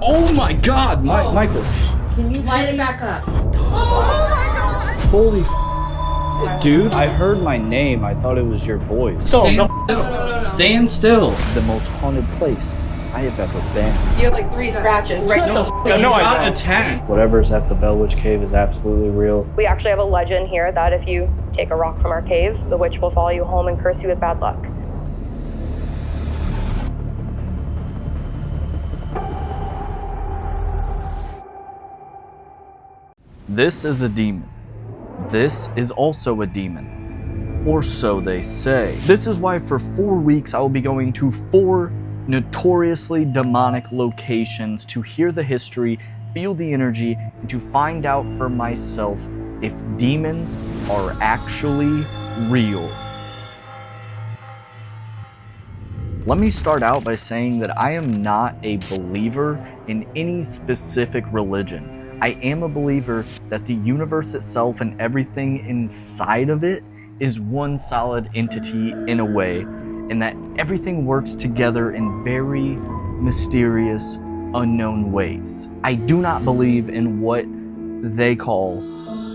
Oh my God, Michael. Can you light it back up? Oh my God! Holy dude. I heard my name. I thought it was your voice. Stand still. The most haunted place I have ever been. You have like 3 scratches right now. No, I got attacked. Whatever's at the Bell Witch Cave is absolutely real. We actually have a legend here that if you take a rock from our cave, the witch will follow you home and curse you with bad luck. This is a demon. This is also a demon. Or so they say. This is why for 4 weeks I will be going to 4 notoriously demonic locations to hear the history, feel the energy, and to find out for myself if demons are actually real. Let me start out by saying that I am not a believer in any specific religion. I am a believer that the universe itself and everything inside of it is one solid entity in a way, and that everything works together in very mysterious, unknown ways. I do not believe in what they call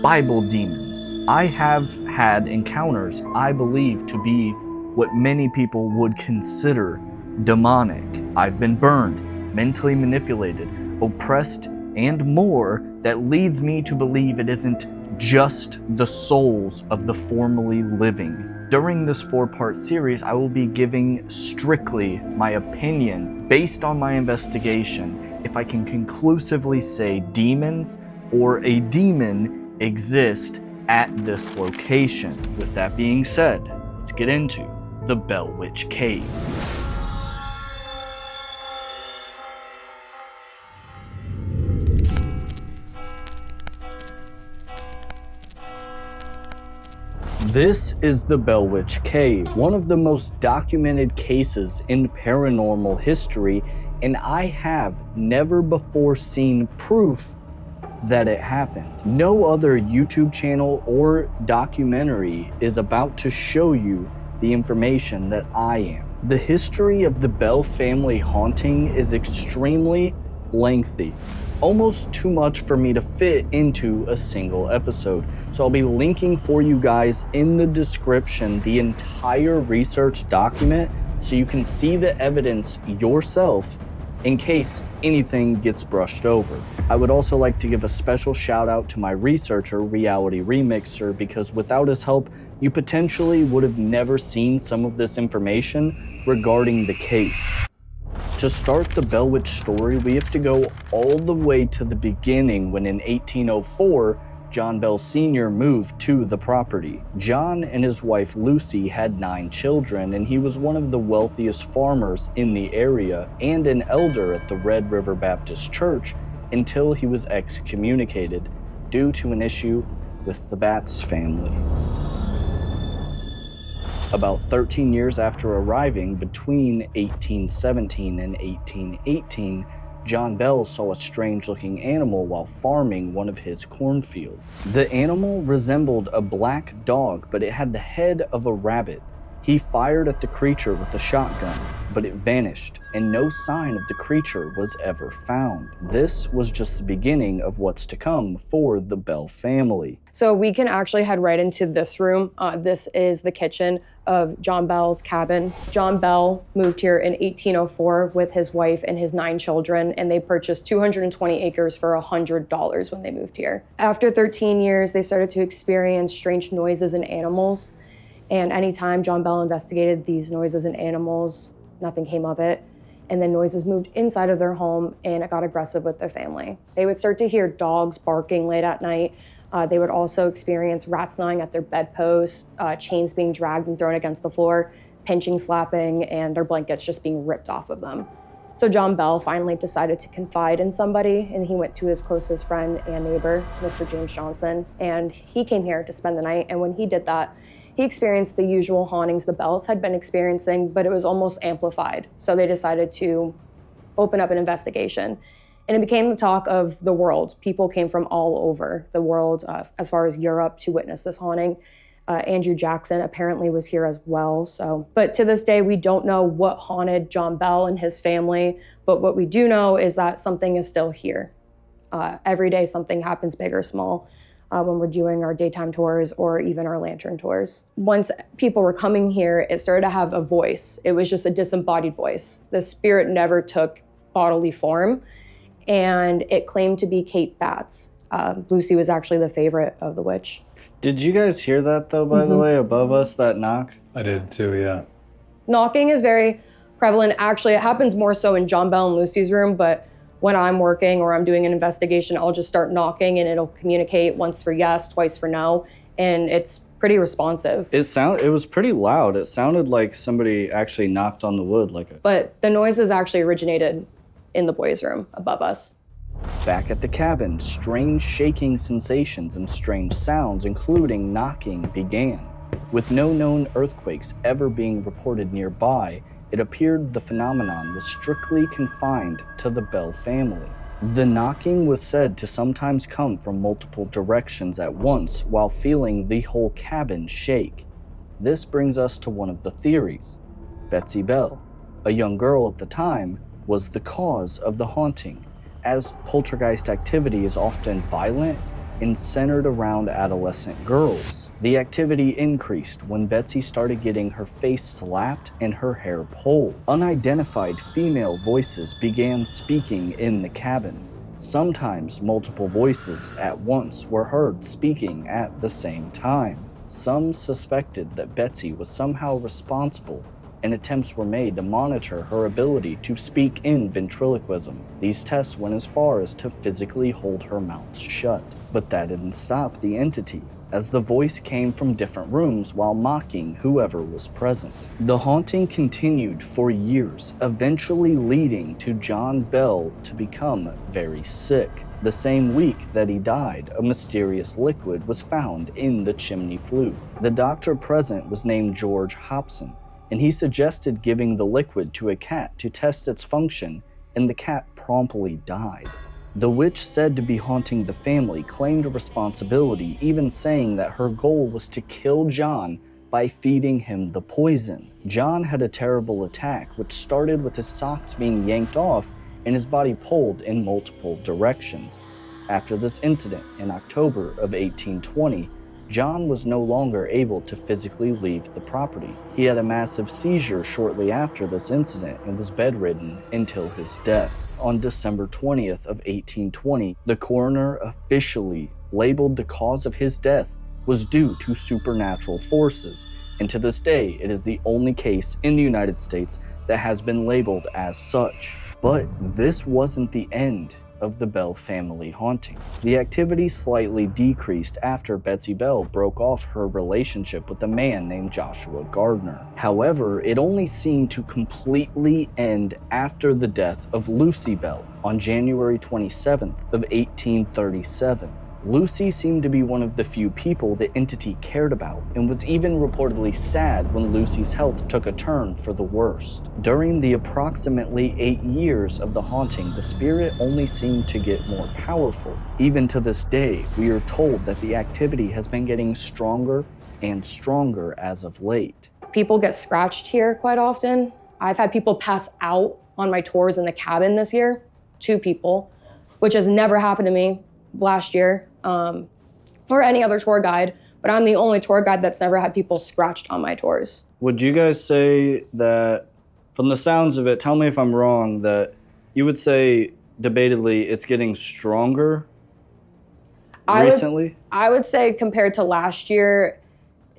Bible demons. I have had encounters I believe to be what many people would consider demonic. I've been burned, mentally manipulated, oppressed, and more that leads me to believe it isn't just the souls of the formerly living. During this 4-part series, I will be giving strictly my opinion based on my investigation if I can conclusively say demons or a demon exist at this location. With that being said, let's get into the Bell Witch Cave. This is the Bell Witch Cave, one of the most documented cases in paranormal history, and I have never before seen proof that it happened. No other YouTube channel or documentary is about to show you the information that I am. The history of the Bell family haunting is extremely lengthy. Almost too much for me to fit into a single episode. So I'll be linking for you guys in the description the entire research document so you can see the evidence yourself in case anything gets brushed over. I would also like to give a special shout out to my researcher, Reality Remixer, because without his help, you potentially would have never seen some of this information regarding the case. To start the Bell Witch story, we have to go all the way to the beginning when in 1804, John Bell Sr. moved to the property. John and his wife Lucy had 9 children, and he was one of the wealthiest farmers in the area and an elder at the Red River Baptist Church until he was excommunicated due to an issue with the Batts family. About 13 years after arriving, between 1817 and 1818, John Bell saw a strange-looking animal while farming one of his cornfields. The animal resembled a black dog, but it had the head of a rabbit. He fired at the creature with a shotgun, but it vanished, and no sign of the creature was ever found. This was just the beginning of what's to come for the Bell family. So we can actually head right into this room. This is the kitchen of John Bell's cabin. John Bell moved here in 1804 with his wife and his 9 children, and they purchased 220 acres for $100 when they moved here. After 13 years, they started to experience strange noises and animals. And anytime John Bell investigated these noises and animals, nothing came of it. And then noises moved inside of their home, and it got aggressive with their family. They would start to hear dogs barking late at night. They would also experience rats gnawing at their bedposts, chains being dragged and thrown against the floor, pinching, slapping, and their blankets just being ripped off of them. So John Bell finally decided to confide in somebody, and he went to his closest friend and neighbor, Mr. James Johnson, and he came here to spend the night. And when he did that, he experienced the usual hauntings the Bells had been experiencing, but it was almost amplified. So they decided to open up an investigation. And it became the talk of the world. People came from all over the world, as far as Europe, to witness this haunting. Andrew Jackson apparently was here as well. So, but to this day, we don't know what haunted John Bell and his family. But what we do know is that something is still here. Every day, something happens, big or small, when we're doing our daytime tours or even our lantern tours. Once people were coming here, it started to have a voice. It was just a disembodied voice. The spirit never took bodily form, and it claimed to be Kate Batts. Lucy was actually the favorite of the witch. Did you guys hear that, though, by the way, above us, that knock? I did too, yeah. Knocking is very prevalent. Actually, it happens more so in John Bell and Lucy's room, but when I'm working or I'm doing an investigation, I'll just start knocking and it'll communicate once for yes, twice for no, and it's pretty responsive. It was pretty loud. It sounded like somebody actually knocked on the wood. But the noises actually originated in the boys' room above us. Back at the cabin, strange shaking sensations and strange sounds, including knocking, began. With no known earthquakes ever being reported nearby, it appeared the phenomenon was strictly confined to the Bell family. The knocking was said to sometimes come from multiple directions at once while feeling the whole cabin shake. This brings us to one of the theories. Betsy Bell, a young girl at the time, was the cause of the haunting, as poltergeist activity is often violent and centered around adolescent girls. The activity increased when Betsy started getting her face slapped and her hair pulled. Unidentified female voices began speaking in the cabin. Sometimes multiple voices at once were heard speaking at the same time. Some suspected that Betsy was somehow responsible, and attempts were made to monitor her ability to speak in ventriloquism. These tests went as far as to physically hold her mouth shut. But that didn't stop the entity, as the voice came from different rooms while mocking whoever was present. The haunting continued for years, eventually leading to John Bell to become very sick. The same week that he died, a mysterious liquid was found in the chimney flue. The doctor present was named George Hobson, and he suggested giving the liquid to a cat to test its function, and the cat promptly died. The witch said to be haunting the family claimed a responsibility, even saying that her goal was to kill John by feeding him the poison. John had a terrible attack, which started with his socks being yanked off and his body pulled in multiple directions. After this incident, in October of 1820, John was no longer able to physically leave the property. He had a massive seizure shortly after this incident and was bedridden until his death. On December 20th of 1820, the coroner officially labeled the cause of his death was due to supernatural forces, and to this day, it is the only case in the United States that has been labeled as such. But this wasn't the end of the Bell family haunting. The activity slightly decreased after Betsy Bell broke off her relationship with a man named Joshua Gardner. However, it only seemed to completely end after the death of Lucy Bell on January 27th of 1837. Lucy seemed to be one of the few people the entity cared about, and was even reportedly sad when Lucy's health took a turn for the worst. During the approximately 8 years of the haunting, the spirit only seemed to get more powerful. Even to this day, we are told that the activity has been getting stronger and stronger as of late. People get scratched here quite often. I've had people pass out on my tours in the cabin this year, 2 people, which has never happened to me last year. Or any other tour guide, but I'm the only tour guide that's never had people scratched on my tours. Would you guys say that, from the sounds of it, tell me if I'm wrong, that you would say, debatedly, it's getting stronger recently? I would say compared to last year,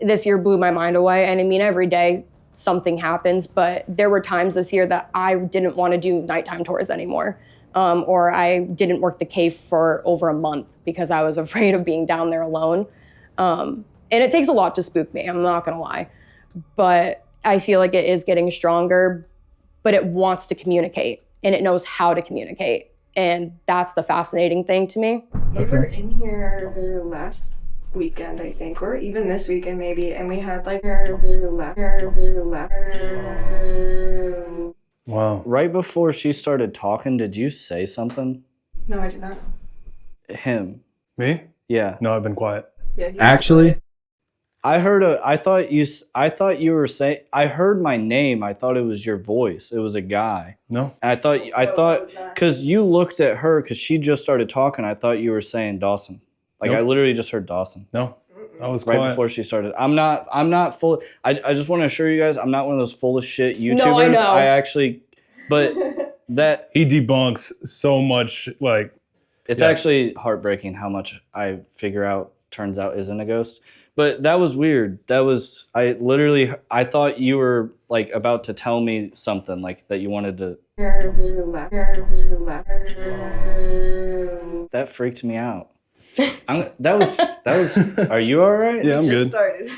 this year blew my mind away. And I mean, every day something happens, but there were times this year that I didn't want to do nighttime tours anymore. Or I didn't work the cave for over a month because I was afraid of being down there alone. And it takes a lot to spook me, I'm not gonna lie. But I feel like it is getting stronger, but it wants to communicate and it knows how to communicate. And that's the fascinating thing to me. We were in here last weekend, I think, or even this weekend maybe, and we had like Wow. Right before she started talking, did you say something? No, I did not. Him. Me? Yeah. No, I've been quiet. Yeah, Actually, I thought you were saying, I heard my name. I thought it was your voice. It was a guy. No. And I thought, because you looked at her, because she just started talking, I thought you were saying Dawson. Like, Nope. I literally just heard Dawson. No. I was Right quiet. before she started. I'm not full. I just want to assure you guys, I'm not one of those full of shit YouTubers. No, I know. I actually, but that, He debunks so much, like, it's Yeah. actually heartbreaking how much I figure out turns out isn't a ghost. But that was weird. I thought you were like about to tell me something like that you wanted to. That freaked me out. That was, are you all right? yeah, I'm good. Started.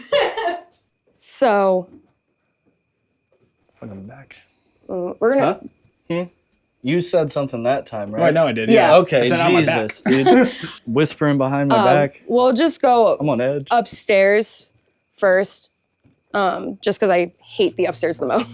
So Fucking back. we're gonna. Huh? You said something that time, right? Right now I did. Yeah. Okay, I said on my back. Jesus, dude. Whispering behind my back. We'll just go I'm on edge. upstairs first, just because I hate the upstairs the most.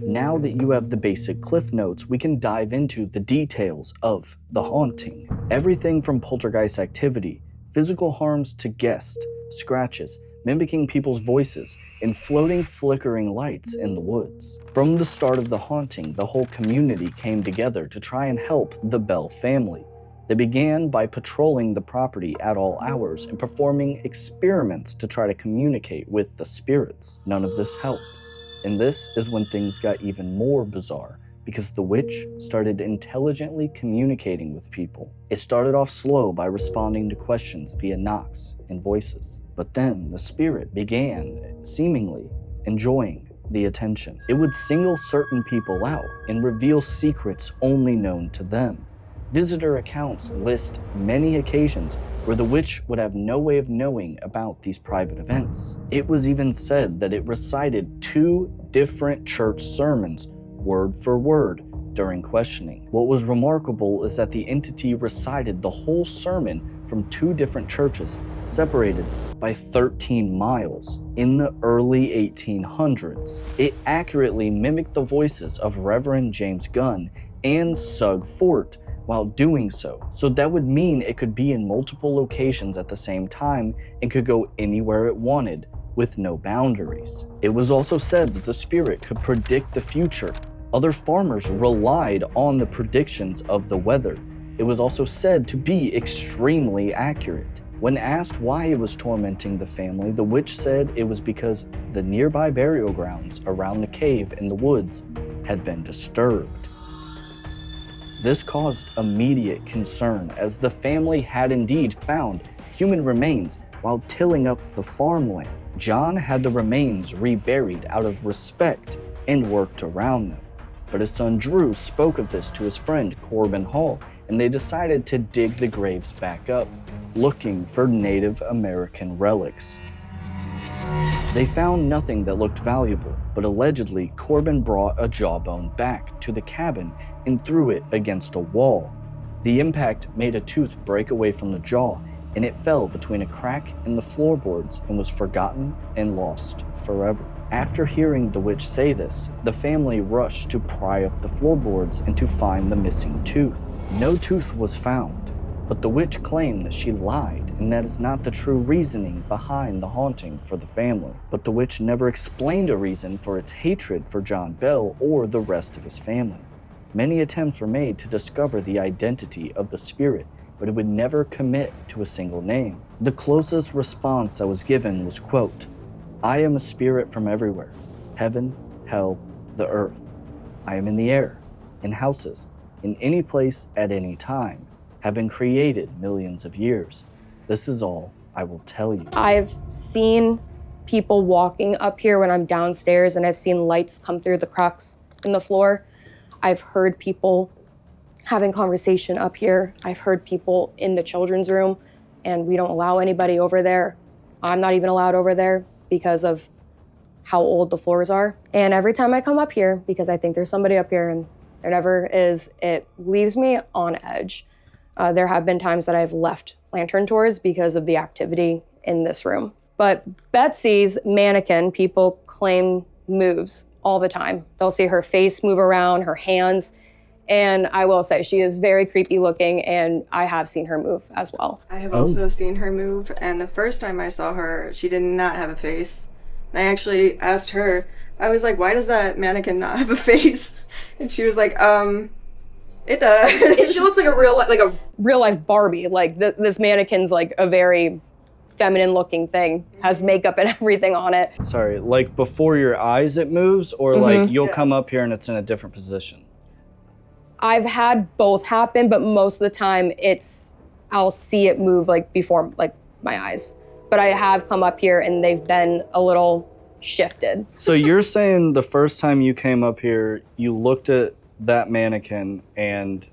Now that you have the basic cliff notes, we can dive into the details of the haunting. Everything from poltergeist activity, physical harms to guests, scratches, mimicking people's voices, and floating flickering lights in the woods. From the start of the haunting, the whole community came together to try and help the Bell family. They began by patrolling the property at all hours and performing experiments to try to communicate with the spirits. None of this helped. And this is when things got even more bizarre, because the witch started intelligently communicating with people. It started off slow by responding to questions via knocks and voices. But then the spirit began seemingly enjoying the attention. It would single certain people out and reveal secrets only known to them. Visitor accounts list many occasions where the witch would have no way of knowing about these private events. It was even said that it recited 2 different church sermons, word for word, during questioning. What was remarkable is that the entity recited the whole sermon from 2 different churches, separated by 13 miles. In the early 1800s, it accurately mimicked the voices of Reverend James Gunn and Sug Fort while doing so. So that would mean it could be in multiple locations at the same time and could go anywhere it wanted with no boundaries. It was also said that the spirit could predict the future. Other farmers relied on the predictions of the weather. It was also said to be extremely accurate. When asked why it was tormenting the family, the witch said it was because the nearby burial grounds around the cave in the woods had been disturbed. This caused immediate concern, as the family had indeed found human remains while tilling up the farmland. John had the remains reburied out of respect and worked around them. But his son Drew spoke of this to his friend Corbin Hall, and they decided to dig the graves back up, looking for Native American relics. They found nothing that looked valuable, but allegedly Corbin brought a jawbone back to the cabin and threw it against a wall. The impact made a tooth break away from the jaw, and it fell between a crack in the floorboards and was forgotten and lost forever. After hearing the witch say this, the family rushed to pry up the floorboards and to find the missing tooth. No tooth was found, but the witch claimed that she lied, and that is not the true reasoning behind the haunting for the family. But the witch never explained a reason for its hatred for John Bell or the rest of his family. Many attempts were made to discover the identity of the spirit, but it would never commit to a single name. The closest response that was given was, quote, "I am a spirit from everywhere, heaven, hell, the earth. I am in the air, in houses, in any place at any time, have been created millions of years. This is all I will tell you." I've seen people walking up here when I'm downstairs, and I've seen lights come through the cracks in the floor. I've heard people having conversation up here. I've heard people in the children's room, and we don't allow anybody over there. I'm not even allowed over there because of how old the floors are. And every time I come up here, because I think there's somebody up here and there never is, it leaves me on edge. There have been times that I've left lantern tours because of the activity in this room. But Betsy's mannequin, people claim, moves all the time. They'll see her face move around, her hands, And I will say she is very creepy looking, and I have seen her move as well. I have also seen her move, and the first time I saw her, she did not have a face. And I actually asked her, I was like, why does that mannequin not have a face? And she was like, it does. She looks like a real life Barbie. Like this mannequin's like a very feminine looking thing, has makeup and everything on it. Sorry, like before your eyes it moves, or like you'll come up here and it's in a different position? I've had both happen, but most of the time I'll see it move like before like my eyes. But I have come up here and they've been a little shifted. So you're saying the first time you came up here, you looked at that mannequin and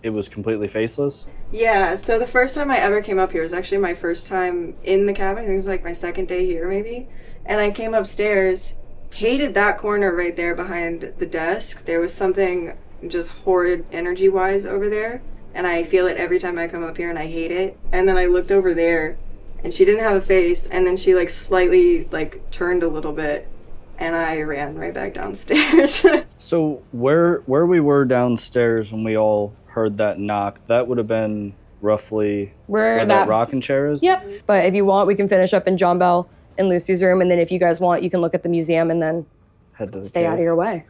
it was completely faceless? Yeah, so the first time I ever came up here was actually my first time in the cabin. I think it was like my second day here maybe. And I came upstairs, hated that corner right there behind the desk. There was something just horrid energy-wise over there. And I feel it every time I come up here and I hate it. And then I looked over there and she didn't have a face. And then she like slightly like turned a little bit. And I ran right back downstairs. So where we were downstairs when we all heard that knock, that would have been roughly where that rocking chair is? Yep. But if you want, we can finish up in John Bell and Lucy's room. And then if you guys want, you can look at the museum and then Head to the stay cave. out of your way.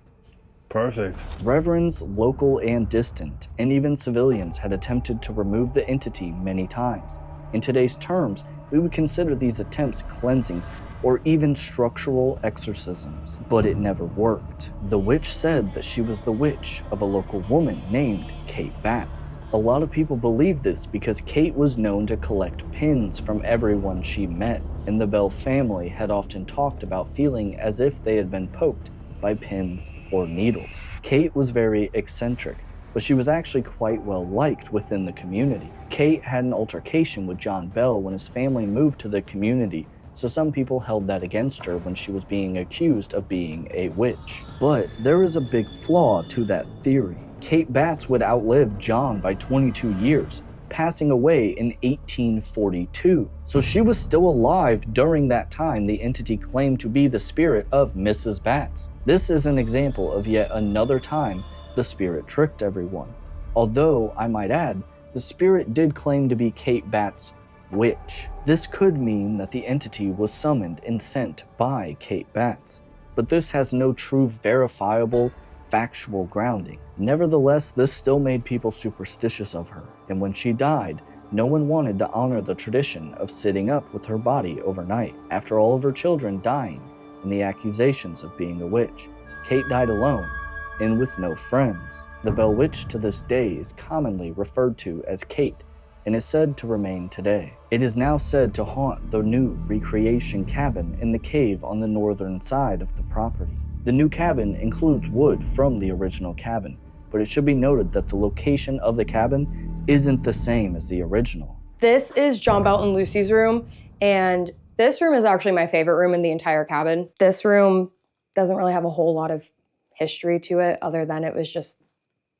Perfect. Reverends, local and distant, and even civilians had attempted to remove the entity many times. In today's terms, we would consider these attempts cleansings or even structural exorcisms, but it never worked. The witch said that she was the witch of a local woman named Kate Batts. A lot of people believe this because Kate was known to collect pins from everyone she met, and the Bell family had often talked about feeling as if they had been poked by pins or needles. Kate was very eccentric, but she was actually quite well liked within the community. Kate had an altercation with John Bell when his family moved to the community, so some people held that against her when she was being accused of being a witch. But there is a big flaw to that theory. Kate Batts would outlive John by 22 years, passing away in 1842. So she was still alive during that time the entity claimed to be the spirit of Mrs. Batts. This is an example of yet another time the spirit tricked everyone. Although, I might add, the spirit did claim to be Kate Batts' witch. This could mean that the entity was summoned and sent by Kate Batts, but this has no true verifiable, factual grounding. Nevertheless, this still made people superstitious of her, and when she died, no one wanted to honor the tradition of sitting up with her body overnight. After all of her children dying and the accusations of being a witch, Kate died alone and with no friends. The Bell Witch to this day is commonly referred to as Kate and is said to remain today. It is now said to haunt the new recreation cabin in the cave on the northern side of the property. The new cabin includes wood from the original cabin, but it should be noted that the location of the cabin isn't the same as the original. This is John Bell and Lucy's room, and this room is actually my favorite room in the entire cabin. This room doesn't really have a whole lot of history to it other than it was just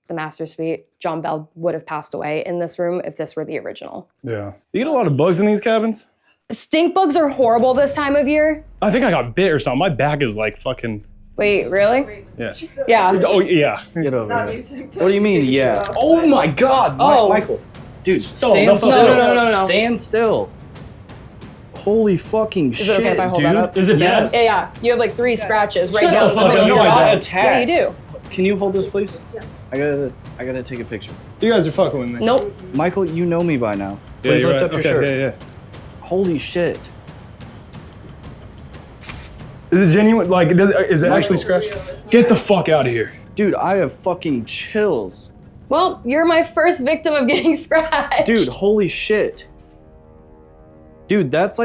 the master suite. John Bell would have passed away in this room if this were the original. Yeah. You get a lot of bugs in these cabins? Stink bugs are horrible this time of year. I think I got bit or something. My back is like fucking... Wait, really? Yeah. Yeah. Oh, yeah. Get over here. What do you mean, yeah? Oh my God, Michael. Dude, stand still. No. Stand still. Holy fucking shit, Is it okay if I hold that up? Is it bad? Yeah. You have like 3 scratches right Shut down the the fuck middle up. of your No, I got body. attacked. Yeah, you do. Can you hold this, please? Yeah. I gotta take a picture. You guys are fucking with me. Nope. Michael, you know me by now. Yeah, Please you're lift right. up your Okay, shirt. Yeah. Holy shit. Is it genuine? Like, is it actually scratched? Get the fuck out of here. Dude, I have fucking chills. Well, you're my first victim of getting scratched. Dude, holy shit. Dude, that's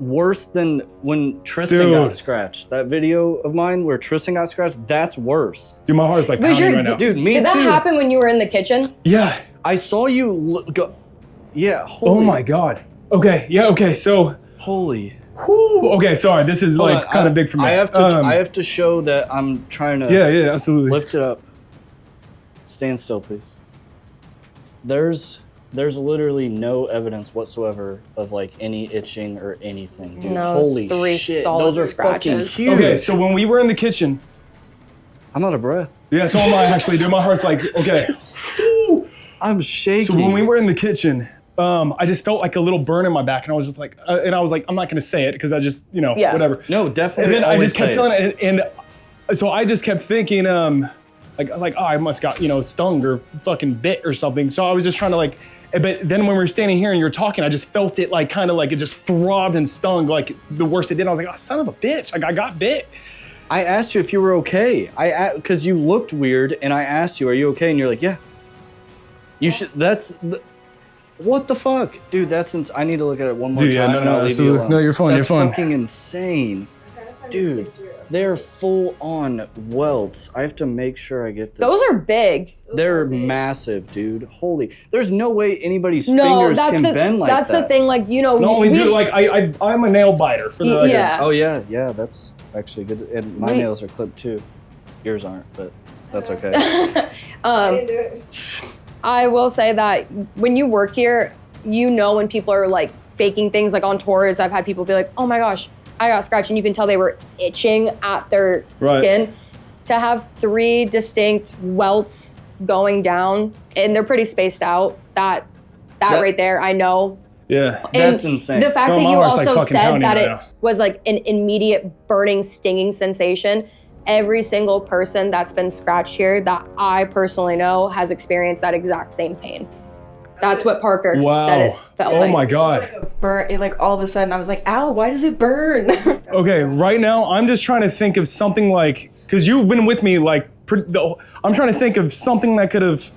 worse than when Tristan got scratched. That video of mine where Tristan got scratched, that's worse. Dude, my heart is like pounding right now. Dude, me Did too. that happen when you were in the kitchen? Yeah. I saw you go. Yeah, Oh my God. Okay, yeah, okay, so. Holy. Whew, okay, sorry, this is Hold like on, kind of big for me. I have to show that I'm trying to Yeah, absolutely. lift it up. Stand still, please. There's literally no evidence whatsoever of like any itching or anything, dude. No, Holy it's 3 shit. solid Those are scratches. fucking huge. Okay, so when we were in the kitchen, I'm out of breath. Yeah, so am I actually, dude. My heart's like, okay. I'm shaking. So when we were in the kitchen, I just felt like a little burn in my back, and I was just like, I'm not gonna say it because I just, whatever. No, definitely. And then I just kept feeling it, and so I just kept thinking, like, oh, I must got, stung or fucking bit or something. So I was just trying to but then when we were standing here and you're talking, I just felt it kind of like it just throbbed and stung like the worst it did. I was like, oh, son of a bitch, like I got bit. I asked you if you were okay. Because you looked weird, and I asked you, are you okay? And you're like, yeah. You should, what the fuck? Dude, that's I need to look at it one more time. Yeah, no, absolutely. No, you're fine, that's you're fine. Fucking insane. Dude, they're full on welts. I have to make sure I get this. Those are big. They're massive, dude. Holy, there's no way anybody's fingers can bend like that. That's the thing, Not only do, I'm a nail biter for the yeah. Oh yeah, that's actually good. And my nails are clipped too. Yours aren't, but that's okay. I didn't do it. I will say that when you work here, when people are faking things on tours. I've had people be like, oh my gosh, I got scratched, and you can tell they were itching at their skin. To have 3 distinct welts going down, and they're pretty spaced out, that right there, I know. Yeah. And that's insane. The fact that you also said that right it was an immediate burning, stinging sensation. Every single person that's been scratched here that I personally know has experienced that exact same pain. That's what Parker said it felt like. Oh my God. All of a sudden I was like, ow, why does it burn? Okay, right now I'm just trying to think of something because you've been with me I'm trying to think of something that could have.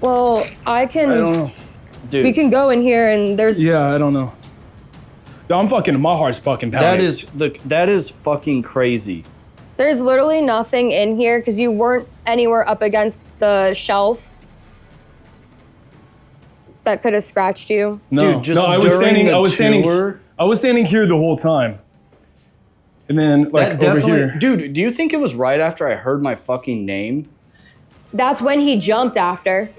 Well, I don't know. Dude. We can go in here and there's. Yeah, I don't know. My heart's fucking pounding. That is fucking crazy. There's literally nothing in here because you weren't anywhere up against the shelf that could have scratched you. No, dude, just I was standing here the whole time. And then over here. Dude, do you think it was right after I heard my fucking name? That's when he jumped after.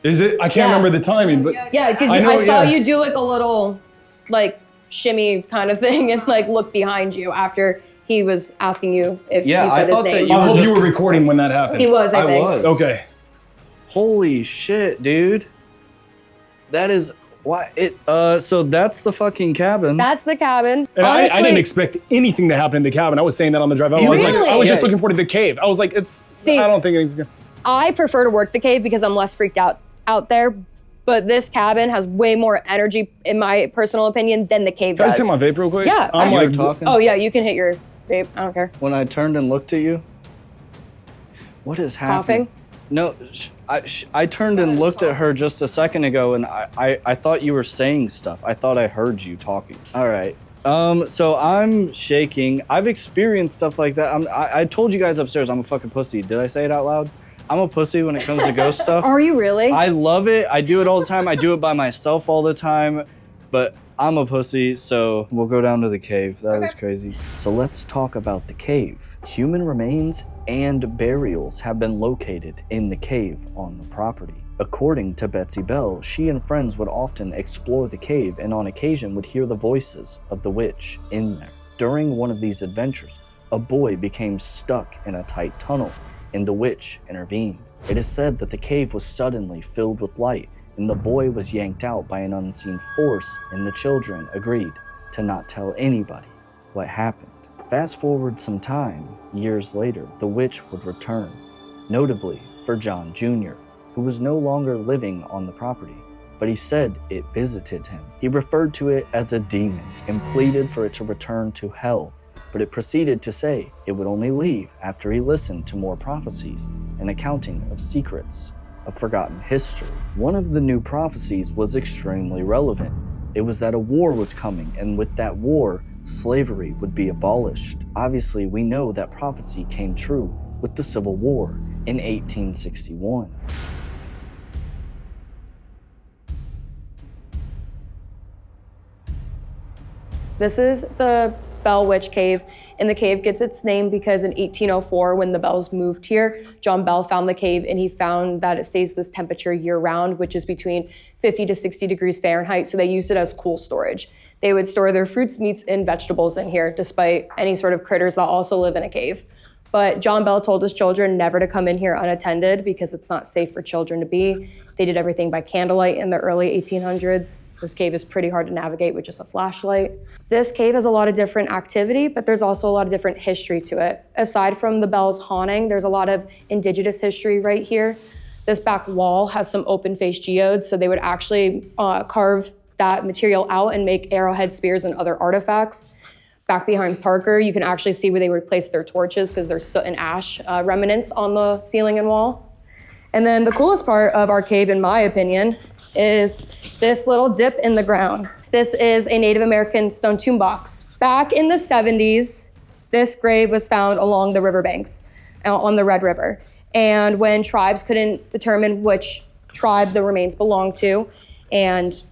Is it? I can't remember the timing, but yeah, because I saw you do a little shimmy kind of thing and look behind you after he was asking you if you said his name. I hope you were recording when that happened. He was, I think. was. Okay. Holy shit, dude. That is why it. So that's the fucking cabin. That's the cabin. And honestly, I didn't expect anything to happen in the cabin. I was saying that on the drive out. I was just looking forward to the cave. I was like, I don't think anything's gonna. I prefer to work the cave because I'm less freaked out there. But this cabin has way more energy, in my personal opinion, than the cave does. Can I hit my vape real quick? Yeah. I'm talking. Oh yeah, you can hit your vape. I don't care. When I turned and looked at you, what is happening? Coughing? No, I turned and looked at her just a second ago, and I thought you were saying stuff. I thought I heard you talking. All right. So I'm shaking. I've experienced stuff like that. I told you guys upstairs I'm a fucking pussy. Did I say it out loud? I'm a pussy when it comes to ghost stuff. Are you really? I love it. I do it all the time. I do it by myself all the time. But I'm a pussy, so we'll go down to the cave. That was crazy. So let's talk about the cave. Human remains and burials have been located in the cave on the property. According to Betsy Bell, she and friends would often explore the cave and on occasion would hear the voices of the witch in there. During one of these adventures, a boy became stuck in a tight tunnel and the witch intervened. It is said that the cave was suddenly filled with light and the boy was yanked out by an unseen force and the children agreed to not tell anybody what happened. Fast forward some time, years later, the witch would return, notably for John Jr., who was no longer living on the property, but he said it visited him. He referred to it as a demon and pleaded for it to return to hell, but it proceeded to say it would only leave after he listened to more prophecies and accounting of secrets of forgotten history. One of the new prophecies was extremely relevant. It was that a war was coming, and with that war, slavery would be abolished. Obviously, we know that prophecy came true with the Civil War in 1861. This is the Bell Witch Cave, and the cave gets its name because in 1804, when the Bells moved here, John Bell found the cave and he found that it stays this temperature year-round, which is between 50 to 60 degrees Fahrenheit, so they used it as cool storage. They would store their fruits, meats, and vegetables in here, despite any sort of critters that also live in a cave. But John Bell told his children never to come in here unattended because it's not safe for children to be. They did everything by candlelight in the early 1800s. This cave is pretty hard to navigate with just a flashlight. This cave has a lot of different activity, but there's also a lot of different history to it. Aside from the Bell's haunting, there's a lot of indigenous history right here. This back wall has some open-faced geodes, so they would actually carve that material out and make arrowhead spears and other artifacts. Back behind Parker, you can actually see where they would place their torches because there's soot and ash remnants on the ceiling and wall. And then the coolest part of our cave, in my opinion, is this little dip in the ground. This is a Native American stone tomb box. Back in the 70s, this grave was found along the riverbanks on the Red River. And when tribes couldn't determine which tribe the remains belonged to, and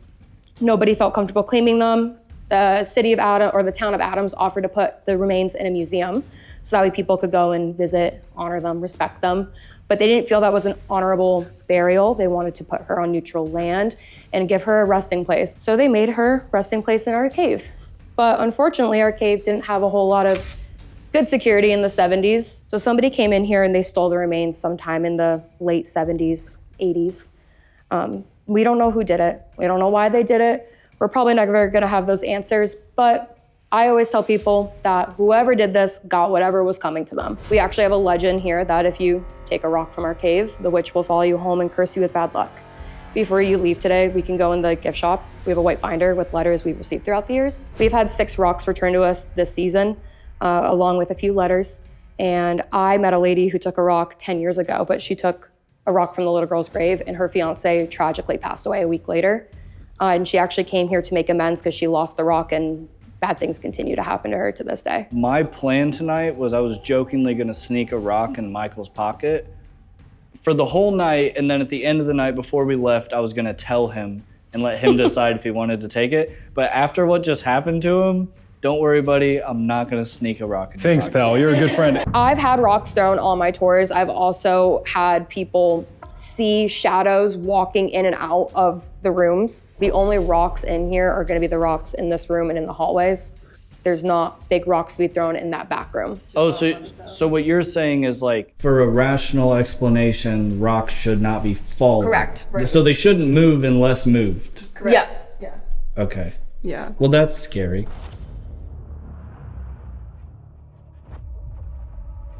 nobody felt comfortable claiming them, the city of Adams, or the town of Adams, offered to put the remains in a museum so that way people could go and visit, honor them, respect them. But they didn't feel that was an honorable burial. They wanted to put her on neutral land and give her a resting place. So they made her resting place in our cave. But unfortunately, our cave didn't have a whole lot of good security in the 70s. So somebody came in here and they stole the remains sometime in the late 70s, 80s. We don't know who did it. We don't know why they did it. We're probably never gonna have those answers, but I always tell people that whoever did this got whatever was coming to them. We actually have a legend here that if you take a rock from our cave, the witch will follow you home and curse you with bad luck. Before you leave today, we can go in the gift shop. We have a white binder with letters we've received throughout the years. We've had 6 rocks returned to us this season, along with a few letters. And I met a lady who took a rock 10 years ago, but she took a rock from the little girl's grave and her fiance tragically passed away a week later. And she actually came here to make amends because she lost the rock and bad things continue to happen to her to this day. My plan tonight was I was jokingly gonna sneak a rock in Michael's pocket for the whole night, and then at the end of the night before we left, I was gonna tell him and let him decide if he wanted to take it. But after what just happened to him, don't worry, buddy, I'm not gonna sneak a rock in. Thanks, pal, you're a good friend. I've had rocks thrown on my tours. I've also had people see shadows walking in and out of the rooms. The only rocks in here are gonna be the rocks in this room and in the hallways. There's not big rocks to be thrown in that back room. Oh, so what you're saying is like, For a rational explanation, rocks should not be falling. Correct. Right. So they shouldn't move unless moved. Correct. Yes. Yeah. Okay. Yeah. Well, that's scary.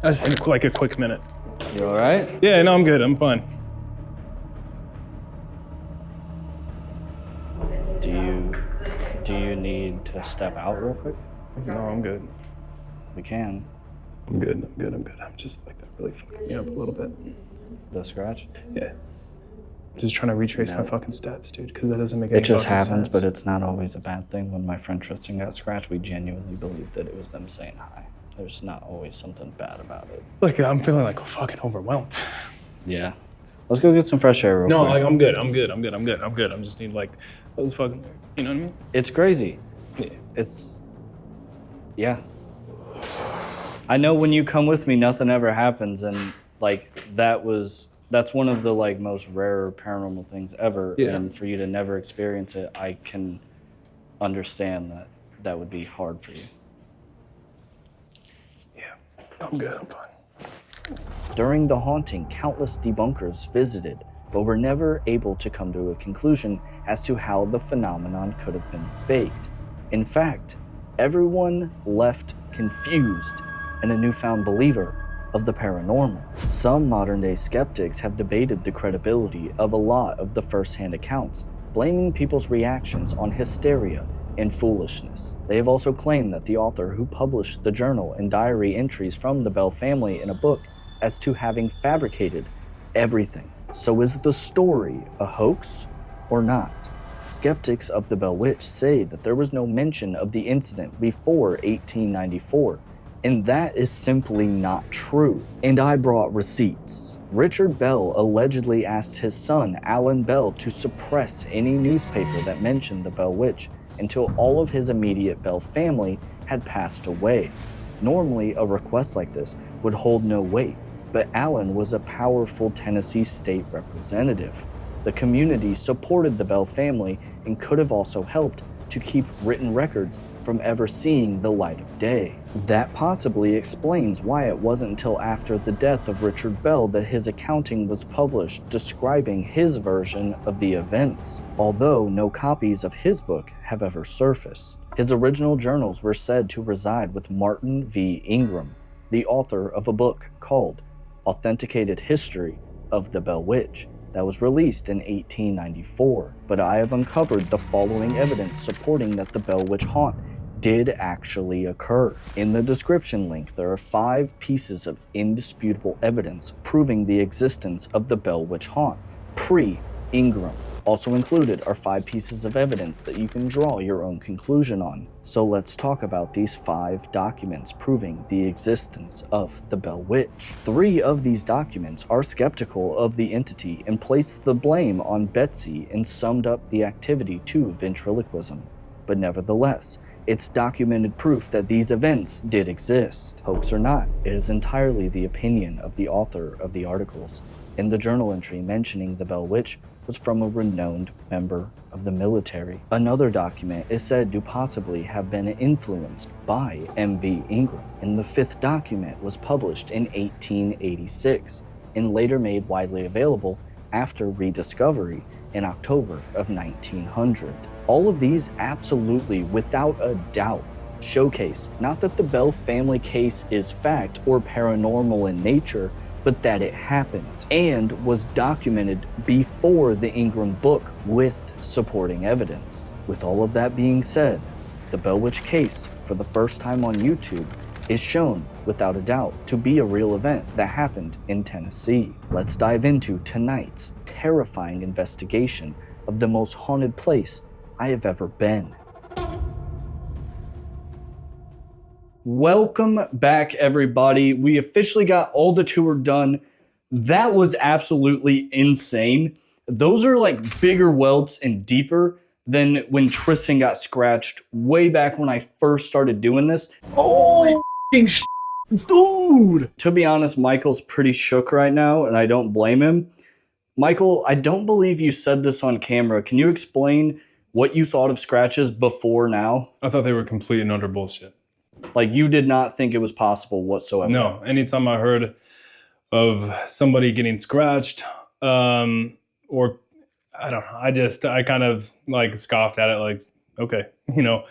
I just need like a quick minute. you all right? Yeah, no, I'm good, I'm fine. Do you need to step out real quick? No, I'm good. We can. I'm good. I'm just like that really fucking me up a little bit. The scratch? Yeah. Just trying to retrace my fucking steps, dude, because that doesn't make any It just fucking happens, sense. but it's not always a bad thing. When my friend Tristan got scratched, we genuinely believed that it was them saying hi. There's not always something bad about it. Look, I'm feeling like fucking overwhelmed. Yeah. Let's go get some fresh air real No, quick. like I'm good. I'm just need like, that was fucking, you know what I mean? It's crazy. Yeah. Yeah. I know when you come with me, nothing ever happens, and like that's one of the like most rare paranormal things ever. Yeah. And for you to never experience it, I can understand that would be hard for you. Yeah, I'm good, I'm fine. During the haunting, countless debunkers visited, but were never able to come to a conclusion as to how the phenomenon could have been faked. In fact, everyone left confused and a newfound believer of the paranormal. Some modern-day skeptics have debated the credibility of a lot of the first-hand accounts, blaming people's reactions on hysteria and foolishness. They have also claimed that the author who published the journal and diary entries from the Bell family in a book as to having fabricated everything. So is the story a hoax or not? Skeptics of the Bell Witch say that there was no mention of the incident before 1894, and that is simply not true. And I brought receipts. Richard Bell allegedly asked his son, Alan Bell, to suppress any newspaper that mentioned the Bell Witch until all of his immediate Bell family had passed away. Normally, a request like this would hold no weight, but Alan was a powerful Tennessee state representative. The community supported the Bell family and could have also helped to keep written records from ever seeing the light of day. That possibly explains why it wasn't until after the death of Richard Bell that his accounting was published describing his version of the events, although no copies of his book have ever surfaced. His original journals were said to reside with Martin V. Ingram, the author of a book called Authenticated History of the Bell Witch, that was released in 1894, but I have uncovered the following evidence supporting that the Bell Witch haunt did actually occur. In the description link, there are 5 pieces of indisputable evidence proving the existence of the Bell Witch haunt, pre-Ingram. Also included are 5 pieces of evidence that you can draw your own conclusion on. So let's talk about these 5 documents proving the existence of the Bell Witch. 3 of these documents are skeptical of the entity and placed the blame on Betsy and summed up the activity to ventriloquism. But nevertheless, it's documented proof that these events did exist. Hoax or not, it is entirely the opinion of the author of the articles. In the journal entry mentioning the Bell Witch was from a renowned member of the military. Another document is said to possibly have been influenced by M.V. Ingram, and the 5th document was published in 1886 and later made widely available after rediscovery in October of 1900. All of these absolutely, without a doubt, showcase not that the Bell family case is fact or paranormal in nature, but that it happened and was documented before the Ingram book with supporting evidence. With all of that being said, the Bell Witch case, for the first time on YouTube, is shown without a doubt to be a real event that happened in Tennessee. Let's dive into tonight's terrifying investigation of the most haunted place I have ever been. Welcome back, everybody. We officially got all the tour done. That was absolutely insane. Those are like bigger welts and deeper than when Tristan got scratched way back when I first started doing this. Oh, dude! To be honest, Michael's pretty shook right now, and I don't blame him. Michael, I don't believe you said this on camera. Can you explain what you thought of scratches before now? I thought they were complete and utter bullshit. Like, you did not think it was possible whatsoever? No. Anytime I heard of somebody getting scratched, or I don't know, I kind of like scoffed at it, like, okay, you know.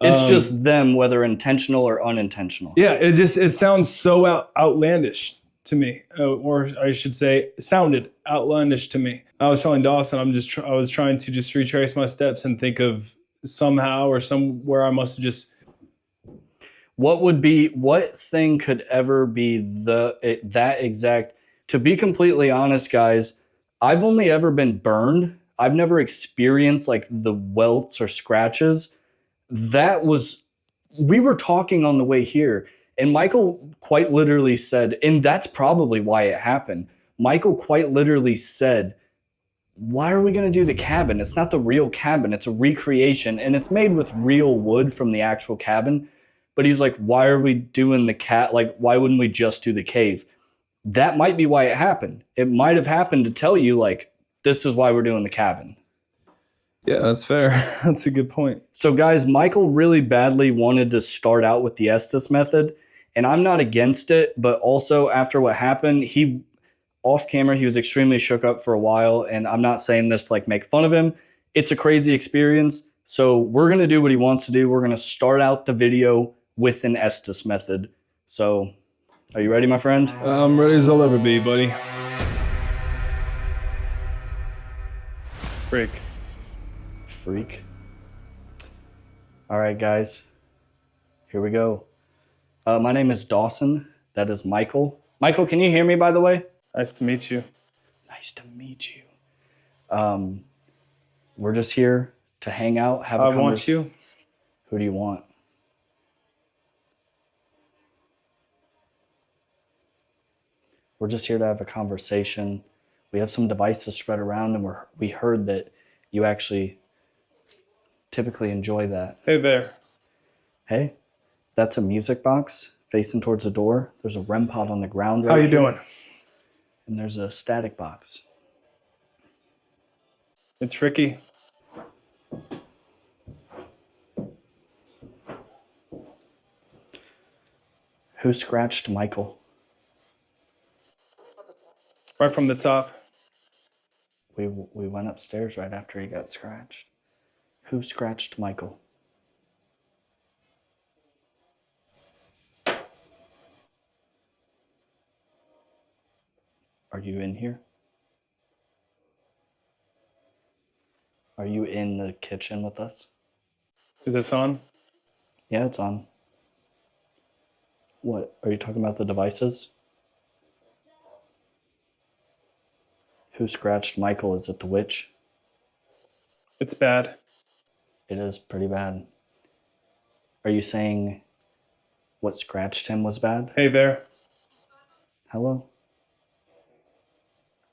It's just them, whether intentional or unintentional. Yeah, it sounds so outlandish to me, or I should say, sounded outlandish to me. I was telling Dawson, I was trying to just retrace my steps and think of somehow or somewhere I must have just. What thing could ever be that exact? To be completely honest, guys, I've only ever been burned. I've never experienced like the welts or scratches. We were talking on the way here, and Michael quite literally said, and that's probably why it happened. Michael quite literally said, why are we going to do the cabin? It's not the real cabin. It's a recreation, and it's made with real wood from the actual cabin. But he's like, why are we doing like, why wouldn't we just do the cave? That might be why it happened. It might have happened to tell you, like, this is why we're doing the cabin. Yeah, that's fair. That's a good point. So guys, Michael really badly wanted to start out with the Estes method, and I'm not against it, but also after what happened, off camera, he was extremely shook up for a while, and I'm not saying this like make fun of him. It's a crazy experience. So we're going to do what he wants to do. We're going to start out the video with an Estes method. So, are you ready, my friend? I'm ready as I'll ever be, buddy. Freak. All right, guys. Here we go. My name is Dawson. That is Michael. Michael, can you hear me, by the way? Nice to meet you. Nice to meet you. We're just here to hang out, have a conversation. I want you. Who do you want? We're just here to have a conversation. We have some devices spread around, and we heard that you actually typically enjoy that. Hey there. Hey, that's a music box facing towards the door. There's a REM pod on the ground right How you here, doing? and there's a static box. It's tricky. Who scratched Michael? Right from the top. We went upstairs right after he got scratched. Who scratched Michael? Are you in here? Are you in the kitchen with us? Is this on? Yeah, it's on. What? Are you talking about the devices? Who scratched Michael? Is it the witch? It's bad. It is pretty bad. Are you saying what scratched him was bad? Hey there. Hello?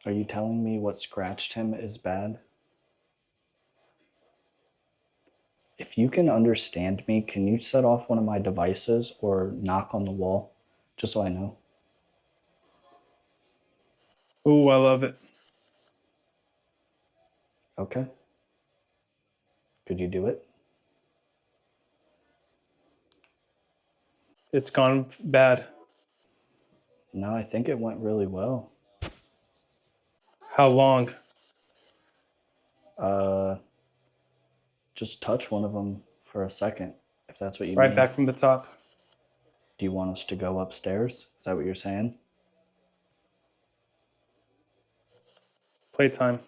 Are you telling me what scratched him is bad? If you can understand me, can you set off one of my devices or knock on the wall? Just so I know. Ooh, I love it. Okay. Could you do it? It's gone bad. No, I think it went really well. How long? Just touch one of them for a second, if that's what you Right mean. back from the top. Do you want us to go upstairs? Is that what you're saying? Playtime.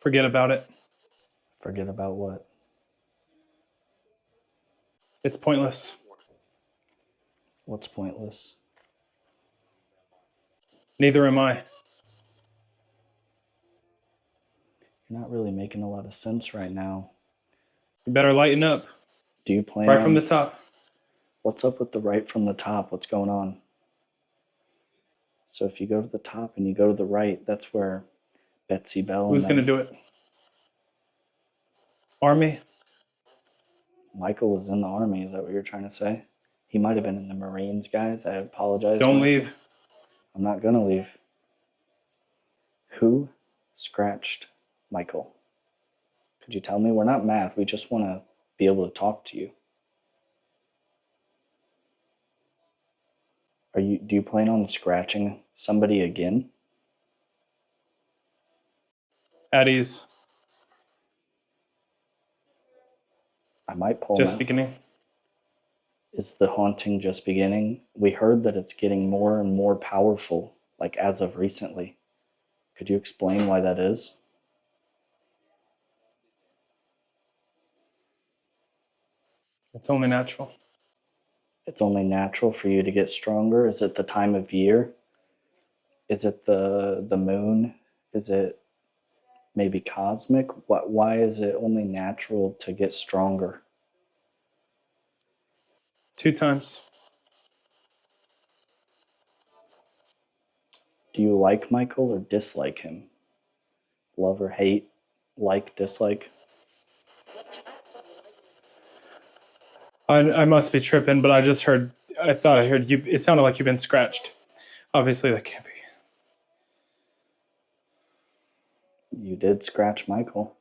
Forget about it. Forget about what? It's pointless. What's pointless? Neither am I. You're not really making a lot of sense right now. You better lighten up. Do you plan Right on... from the top. What's up with the right from the top? What's going on? So if you go to the top and you go to the right, that's where Betsy Bell... Who's going to do it? Army? Michael was in the army, is that what you're trying to say? He might have been in the Marines, guys. I apologize. Don't Michael. leave. I'm not gonna leave. Who scratched Michael? Could you tell me? We're not mad. We just want to be able to talk to you. Do you plan on scratching somebody again? At ease. I might pull Just him out. beginning. Is the haunting just beginning? We heard that it's getting more and more powerful, like as of recently. Could you explain why that is? It's only natural. It's only natural for you to get stronger? Is it the time of year? Is it the moon? Is it maybe cosmic? Why is it only natural to get stronger? 2 times. Do you like Michael or dislike him? Love or hate? Like, dislike? I must be tripping, but I thought I heard you. It sounded like you've been scratched. Obviously, that can't be. You did scratch Michael.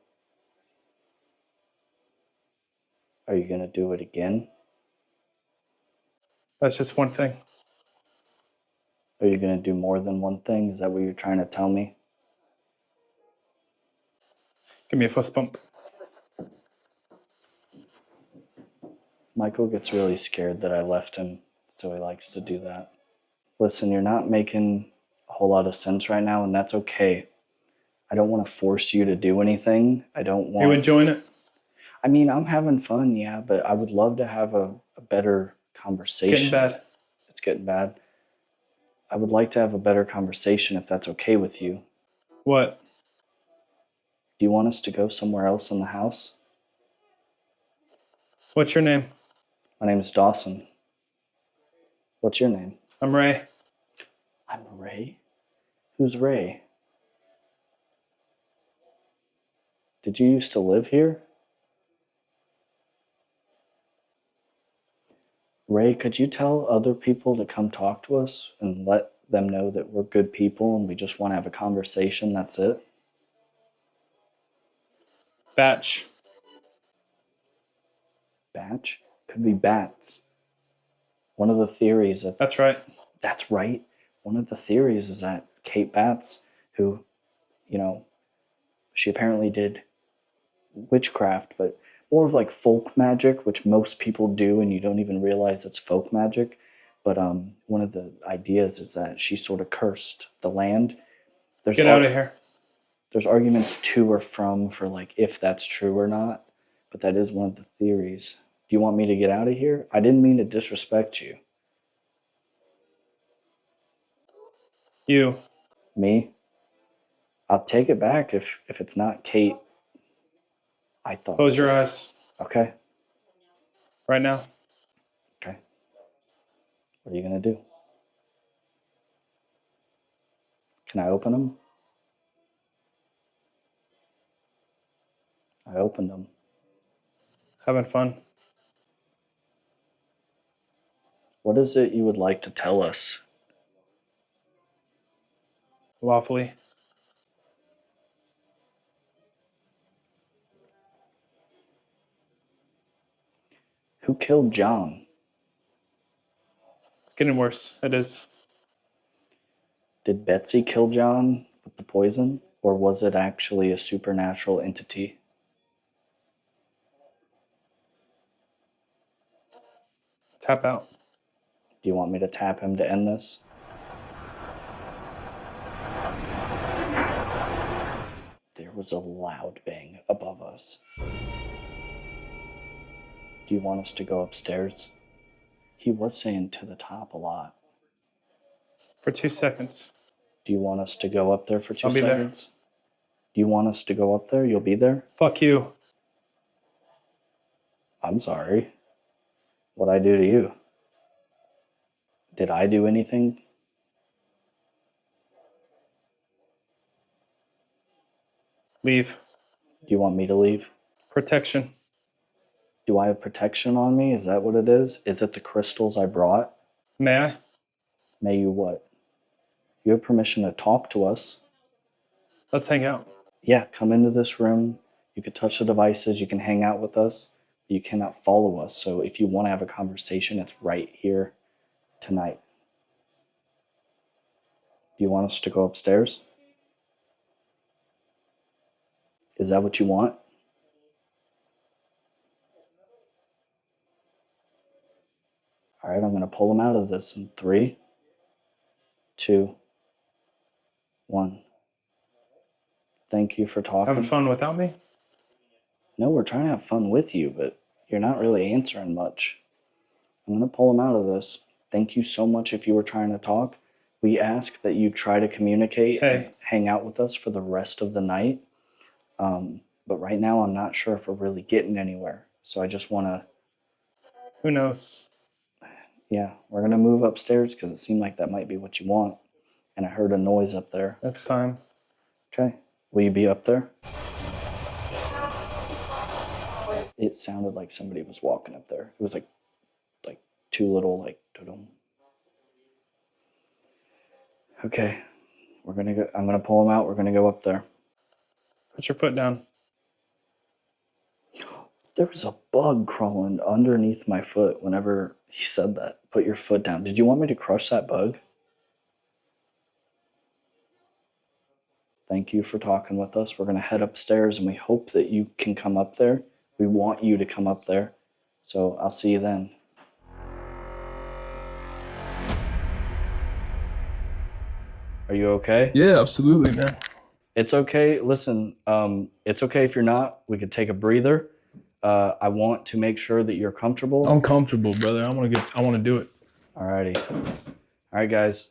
Are you going to do it again? That's just one thing. Are you going to do more than one thing? Is that what you're trying to tell me? Give me a fist bump. Michael gets really scared that I left him, so he likes to do that. Listen, you're not making a whole lot of sense right now, and that's okay. I don't want to force you to do anything. I don't want... You enjoying it? I mean, I'm having fun, yeah, but I would love to have a better conversation. It's getting bad. It's getting bad. I would like to have a better conversation if that's okay with you. What? Do you want us to go somewhere else in the house? What's your name? My name is Dawson. What's your name? I'm Ray. I'm Ray? Who's Ray? Did you used to live here? Ray, could you tell other people to come talk to us and let them know that we're good people and we just want to have a conversation, that's it? Batch. Batch? Could be bats. One of the theories that That's right. That's right. One of the theories is that Kate Batts, who, you know, she apparently did witchcraft, but more of like folk magic, which most people do, and you don't even realize it's folk magic. But one of the ideas is that she sort of cursed the land. Get out of here. There's arguments to or from for like if that's true or not, but that is one of the theories. Do you want me to get out of here? I didn't mean to disrespect you. You. Me? I'll take it back if it's not Kate. I thought. Close your eyes. Okay. Right now. Okay. What are you gonna do? Can I open them? I opened them. Having fun. What is it you would like to tell us? Lawfully. Who killed John? It's getting worse. It is. Did Betsy kill John with the poison? Or was it actually a supernatural entity? Tap out. Do you want me to tap him to end this? There was a loud bang above us. Do you want us to go upstairs? He was saying to the top a lot. For 2 seconds. Do you want us to go up there for 2 I'll be there. seconds? Do you want us to go up there? You'll be there? Fuck you. I'm sorry. What'd I do to you? Did I do anything? Leave. Do you want me to leave? Protection. Do I have protection on me? Is that what it is? Is it the crystals I brought? May I? May you what? You have permission to talk to us. Let's hang out. Yeah, come into this room. You can touch the devices. You can hang out with us. You cannot follow us. So if you want to have a conversation, it's right here tonight. Do you want us to go upstairs? Is that what you want? All right, I'm going to pull him out of this in 3, 2, 1. Thank you for talking. Having fun without me? No, we're trying to have fun with you, but you're not really answering much. I'm going to pull him out of this. Thank you so much if you were trying to talk. We ask that you try to communicate and hang out with us for the rest of the night. But right now, I'm not sure if we're really getting anywhere. So I just want to... Who knows? Yeah, we're going to move upstairs because it seemed like that might be what you want. And I heard a noise up there. That's time. Okay. Will you be up there? It sounded like somebody was walking up there. It was like 2 little dum. Okay. We're going to go. I'm going to pull him out. We're going to go up there. Put your foot down. There was a bug crawling underneath my foot whenever he said that. Put your foot down. Did you want me to crush that bug? Thank you for talking with us. We're going to head upstairs and we hope that you can come up there. We want you to come up there. So I'll see you then. Are you okay? Yeah, absolutely, man. It's okay. Listen, it's okay if you're not. We could take a breather. I want to make sure that you're comfortable. I'm comfortable, brother. I want to do it. Alrighty. All right, guys.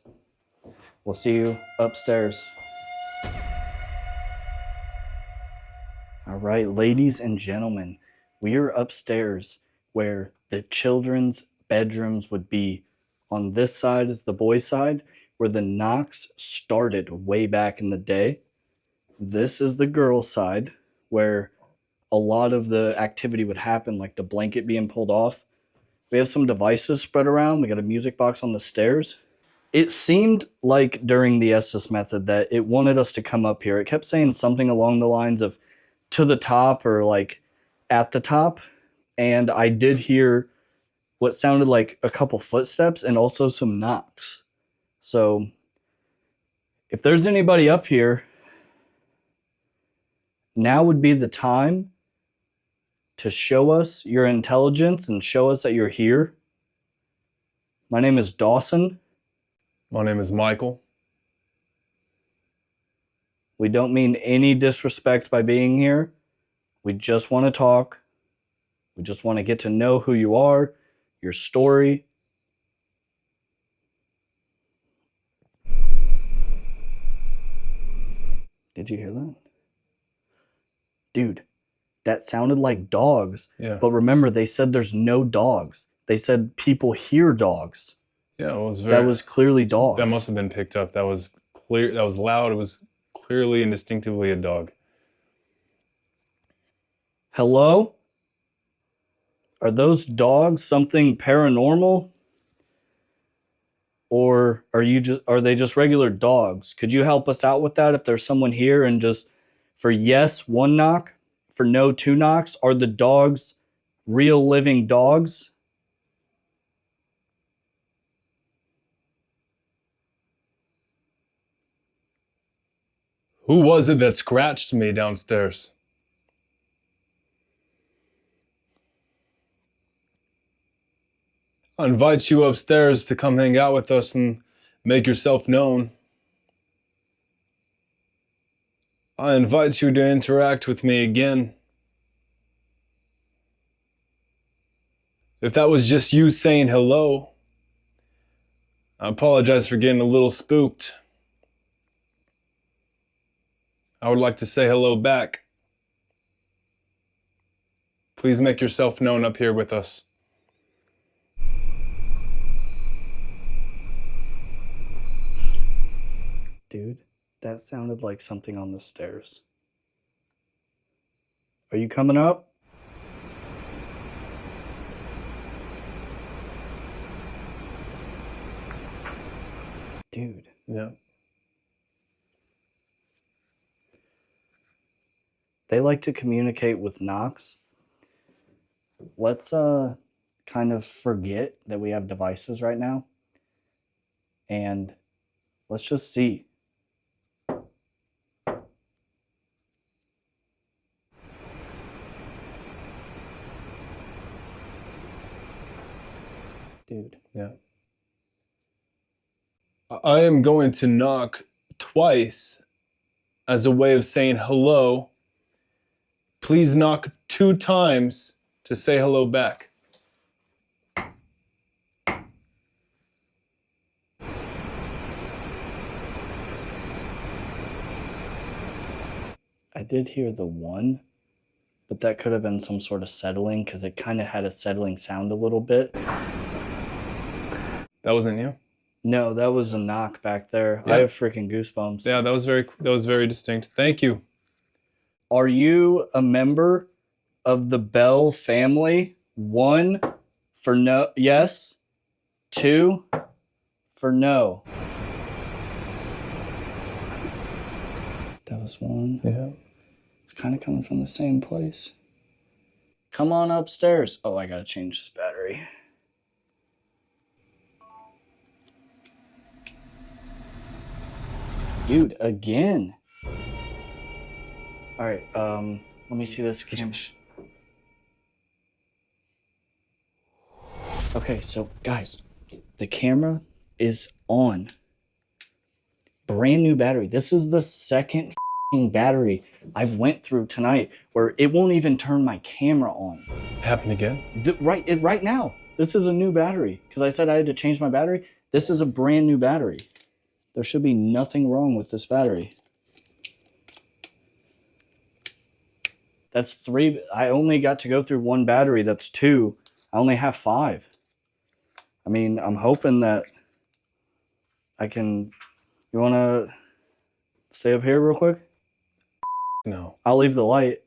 We'll see you upstairs. All right, ladies and gentlemen, we are upstairs where the children's bedrooms would be. On this side is the boys' side, where the knocks started way back in the day. This is the girls' side, where a lot of the activity would happen, like the blanket being pulled off. We have some devices spread around. We got a music box on the stairs. It seemed like during the Estes method that it wanted us to come up here. It kept saying something along the lines of to the top or like at the top. And I did hear what sounded like a couple footsteps and also some knocks. So if there's anybody up here, now would be the time to show us your intelligence and show us that you're here. My name is Dawson. My name is Michael. We don't mean any disrespect by being here. We just want to talk. We just want to get to know who you are, your story. Did you hear that? Dude, that sounded like dogs. Yeah. But remember, they said there's no dogs. They said people hear dogs. Yeah, it was That was clearly dogs. That must have been picked up. That was clear. That was loud. It was clearly and distinctively a dog. Hello? Are those dogs something paranormal? Or are they just regular dogs? Could you help us out with that if there's someone here? And just for yes, 1 knock, for no, 2 knocks, are the dogs real living dogs? Who was it that scratched me downstairs? I invite you upstairs to come hang out with us and make yourself known. I invite you to interact with me again. If that was just you saying hello, I apologize for getting a little spooked. I would like to say hello back. Please make yourself known up here with us. Dude, that sounded like something on the stairs. Are you coming up? Dude. Yeah. They like to communicate with knocks. Let's kind of forget that we have devices right now. And let's just see. Dude. Yeah. I am going to knock twice as a way of saying hello. Please knock 2 times to say hello back. I did hear the 1, but that could have been some sort of settling because it kind of had a settling sound a little bit. That wasn't you? No, that was a knock back there. Yeah. I have freaking goosebumps. Yeah, that was very distinct. Thank you. Are you a member of the Bell family? 1 for no, yes. 2 for no. That was 1. Yeah. It's kind of coming from the same place. Come on upstairs. Oh, I gotta change this battery. Dude, again. All right, let me see this again. Okay, so guys, the camera is on. Brand new battery. This is the second battery I've went through tonight where it won't even turn my camera on. Happened again? Right now. This is a new battery because I said I had to change my battery. This is a brand new battery. There should be nothing wrong with this battery. That's 3. I only got to go through 1 battery. That's 2. I only have 5. I mean, I'm hoping that I can... You want to stay up here real quick? No. I'll leave the light.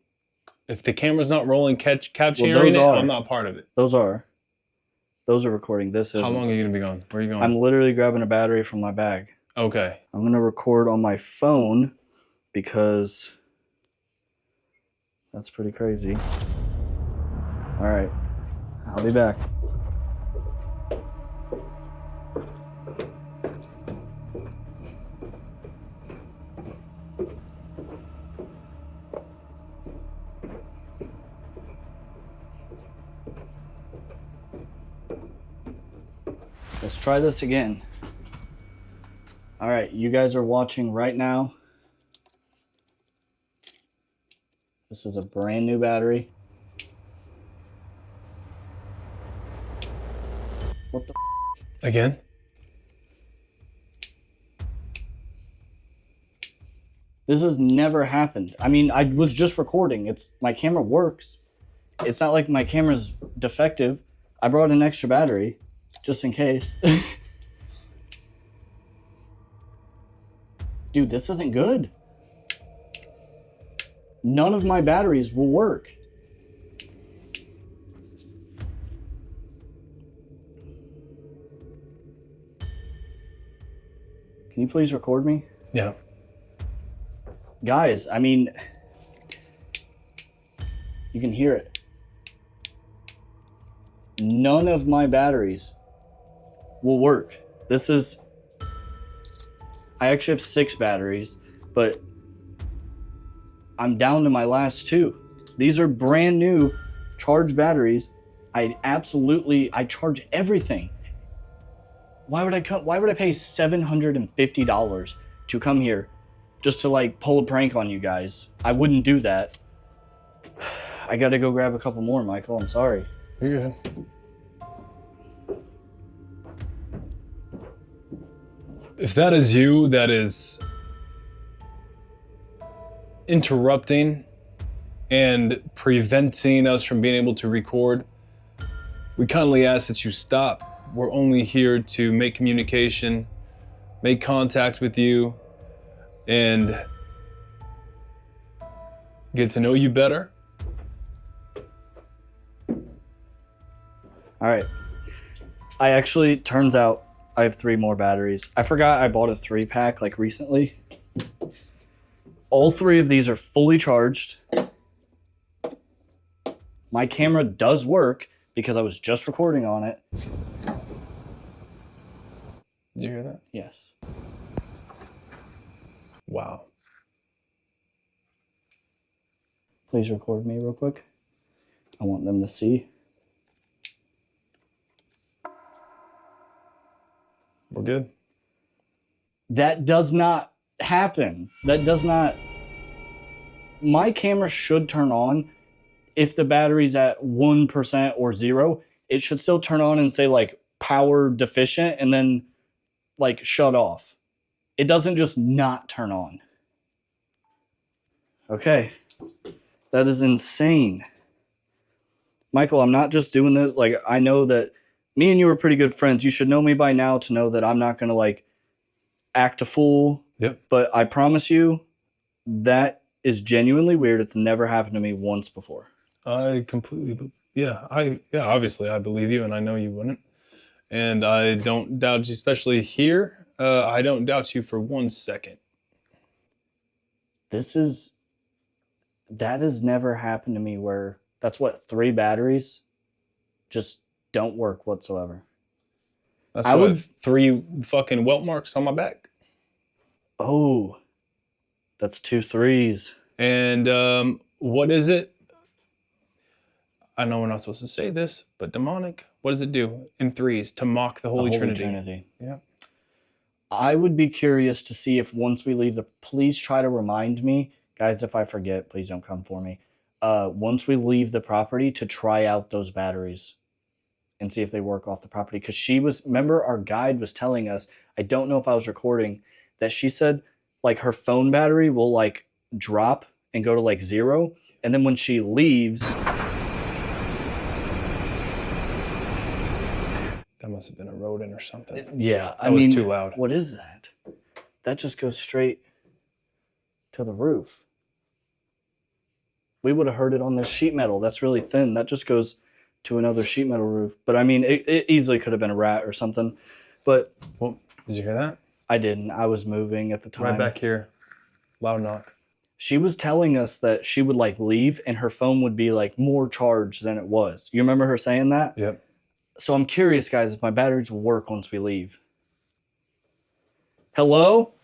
If the camera's not rolling, capturing those it, are. I'm not part of it. Those are recording. This isn't. How long are you going to be gone? Where are you going? I'm literally grabbing a battery from my bag. Okay. I'm going to record on my phone because that's pretty crazy. All right. I'll be back. Let's try this again. All right, you guys are watching right now. This is a brand new battery. What the Again? This has never happened. I mean, I was just recording. My camera works. It's not like my camera's defective. I brought an extra battery just in case. Dude, this isn't good. None of my batteries will work. Can you please record me? Yeah. Guys, I mean, you can hear it. None of my batteries will work. I actually have 6 batteries, but I'm down to my last 2. These are brand new charged batteries. I charge everything. Why would I pay $750 to come here just to like pull a prank on you guys? I wouldn't do that. I gotta go grab a couple more, Michael. I'm sorry. You're good. If that is you, that is interrupting and preventing us from being able to record, we kindly ask that you stop. We're only here to make communication, make contact with you, and get to know you better. All right. Turns out I have 3 more batteries. I forgot I bought a 3-pack like recently. All 3 of these are fully charged. My camera does work because I was just recording on it. Did you hear that? Yes. Wow. Please record me real quick. I want them to see. We're good. That does not happen. My camera should turn on if the battery's at 1% or 0. It should still turn on and say like power deficient and then like shut off. It doesn't just not turn on. Okay. That is insane. Michael, I'm not just doing this. Like, I know that me and you are pretty good friends. You should know me by now to know that I'm not going to like act a fool. Yep. But I promise you that is genuinely weird. It's never happened to me once before. I completely, obviously I believe you and I know you wouldn't. And I don't doubt you, especially here. I don't doubt you for 1 second. That has never happened to me where that's 3 batteries just don't work whatsoever. That's I would 3 fucking welt marks on my back. Oh, that's 2 3s. And what is it? I know we're not supposed to say this, but demonic, what does it do in 3s to mock the Holy Trinity? Yeah. I would be curious to see if once we leave please try to remind me, guys, if I forget, please don't come for me. Once we leave the property to try out those batteries and see if they work off the property. Because remember our guide was telling us, I don't know if I was recording, that she said like her phone battery will like drop and go to like 0. And then when she leaves... That must have been a rodent or something. Yeah, that was too loud. What is that? That just goes straight to the roof. We would have heard it on this sheet metal. That's really thin. That just goes to another sheet metal roof. But I mean, it easily could have been a rat or something. But well, did you hear that? I didn't. I was moving at the time. Right back here. Loud knock. She was telling us that she would like leave and her phone would be like more charged than it was. You remember her saying that? Yep. So I'm curious, guys, if my batteries will work once we leave. Hello?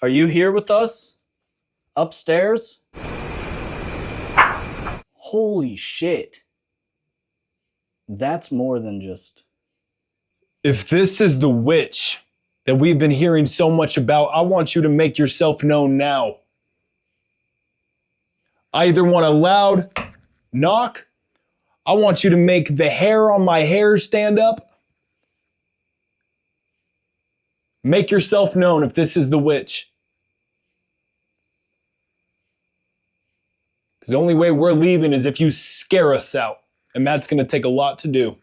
Are you here with us? Upstairs? Holy shit. That's more than just... If this is the witch that we've been hearing so much about, I want you to make yourself known now. I either want a loud knock, I want you to make the hair on my hair stand up. Make yourself known if this is the witch. Because the only way we're leaving is if you scare us out. And that's going to take a lot to do.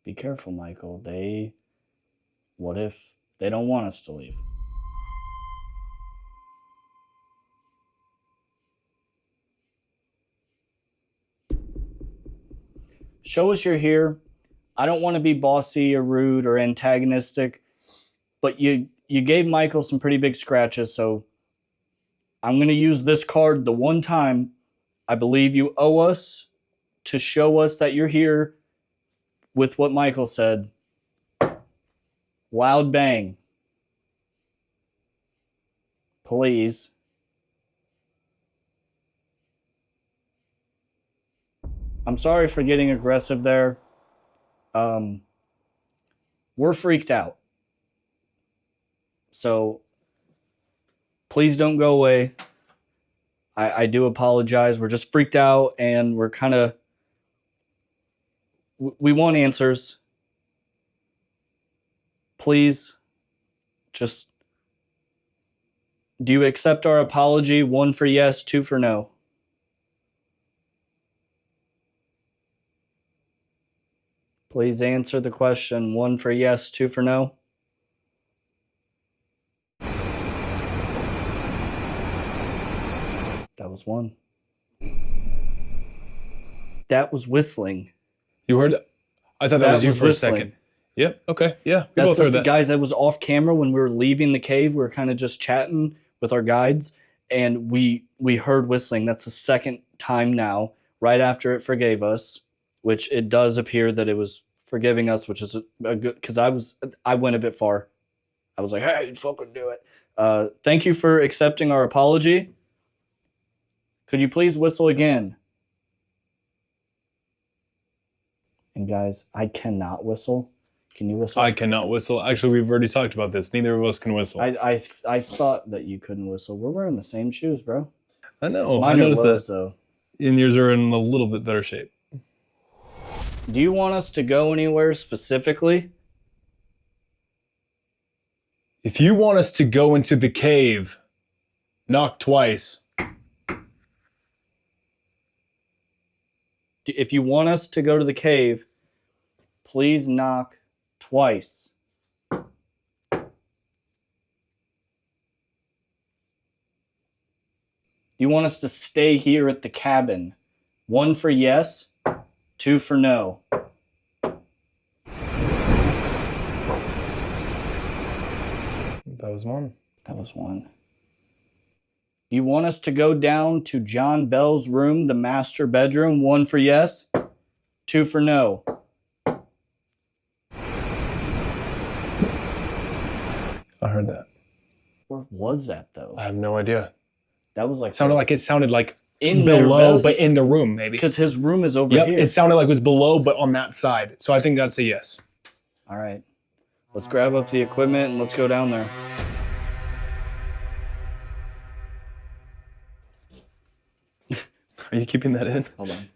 Be careful, Michael. What if they don't want us to leave? Show us you're here. I don't want to be bossy or rude or antagonistic, but you gave Michael some pretty big scratches, so I'm going to use this card the one time I believe you owe us to show us that you're here with what Michael said. Loud bang. Please. I'm sorry for getting aggressive there. We're freaked out. So please don't go away. I do apologize. We're just freaked out and we're kind of... We want answers. Please, just... Do you accept our apology? 1 for yes, 2 for no. Please answer the question. 1 for yes, 2 for no. That was 1. That was whistling. You heard that? I thought that was you for whistling. a second. Yep, okay, yeah. We That's both heard us, that. guys, that was off camera when we were leaving the cave. We were kind of just chatting with our guides, and we heard whistling. That's the second time now, right after it forgave us, which it does appear that it was forgiving us, which is a good, because I went a bit far. I was like, hey, fucking do it. Thank you for accepting our apology. Could you please whistle again? And guys, I cannot whistle. Can you whistle? I cannot whistle. Actually, we've already talked about this. Neither of us can whistle. I thought that you couldn't whistle. We're wearing the same shoes, bro. I know. Mine I are noticed lows, that. though. And yours are in a little bit better shape. Do you want us to go anywhere specifically? If you want us to go into the cave, knock twice. If you want us to go to the cave, please knock twice. You want us to stay here at the cabin? 1 for yes, 2 for no. That was 1. That was 1. You want us to go down to John Bell's room, the master bedroom? 1 for yes, 2 for no. I heard that. Where was that, though? I have no idea. That was like... It sounded like in below, but in the room, maybe. Because his room is over Yep, here. it sounded like it was below, but on that side. So I think that's a yes. All right. Let's grab up the equipment and let's go down there. Are you keeping that in? Hold on.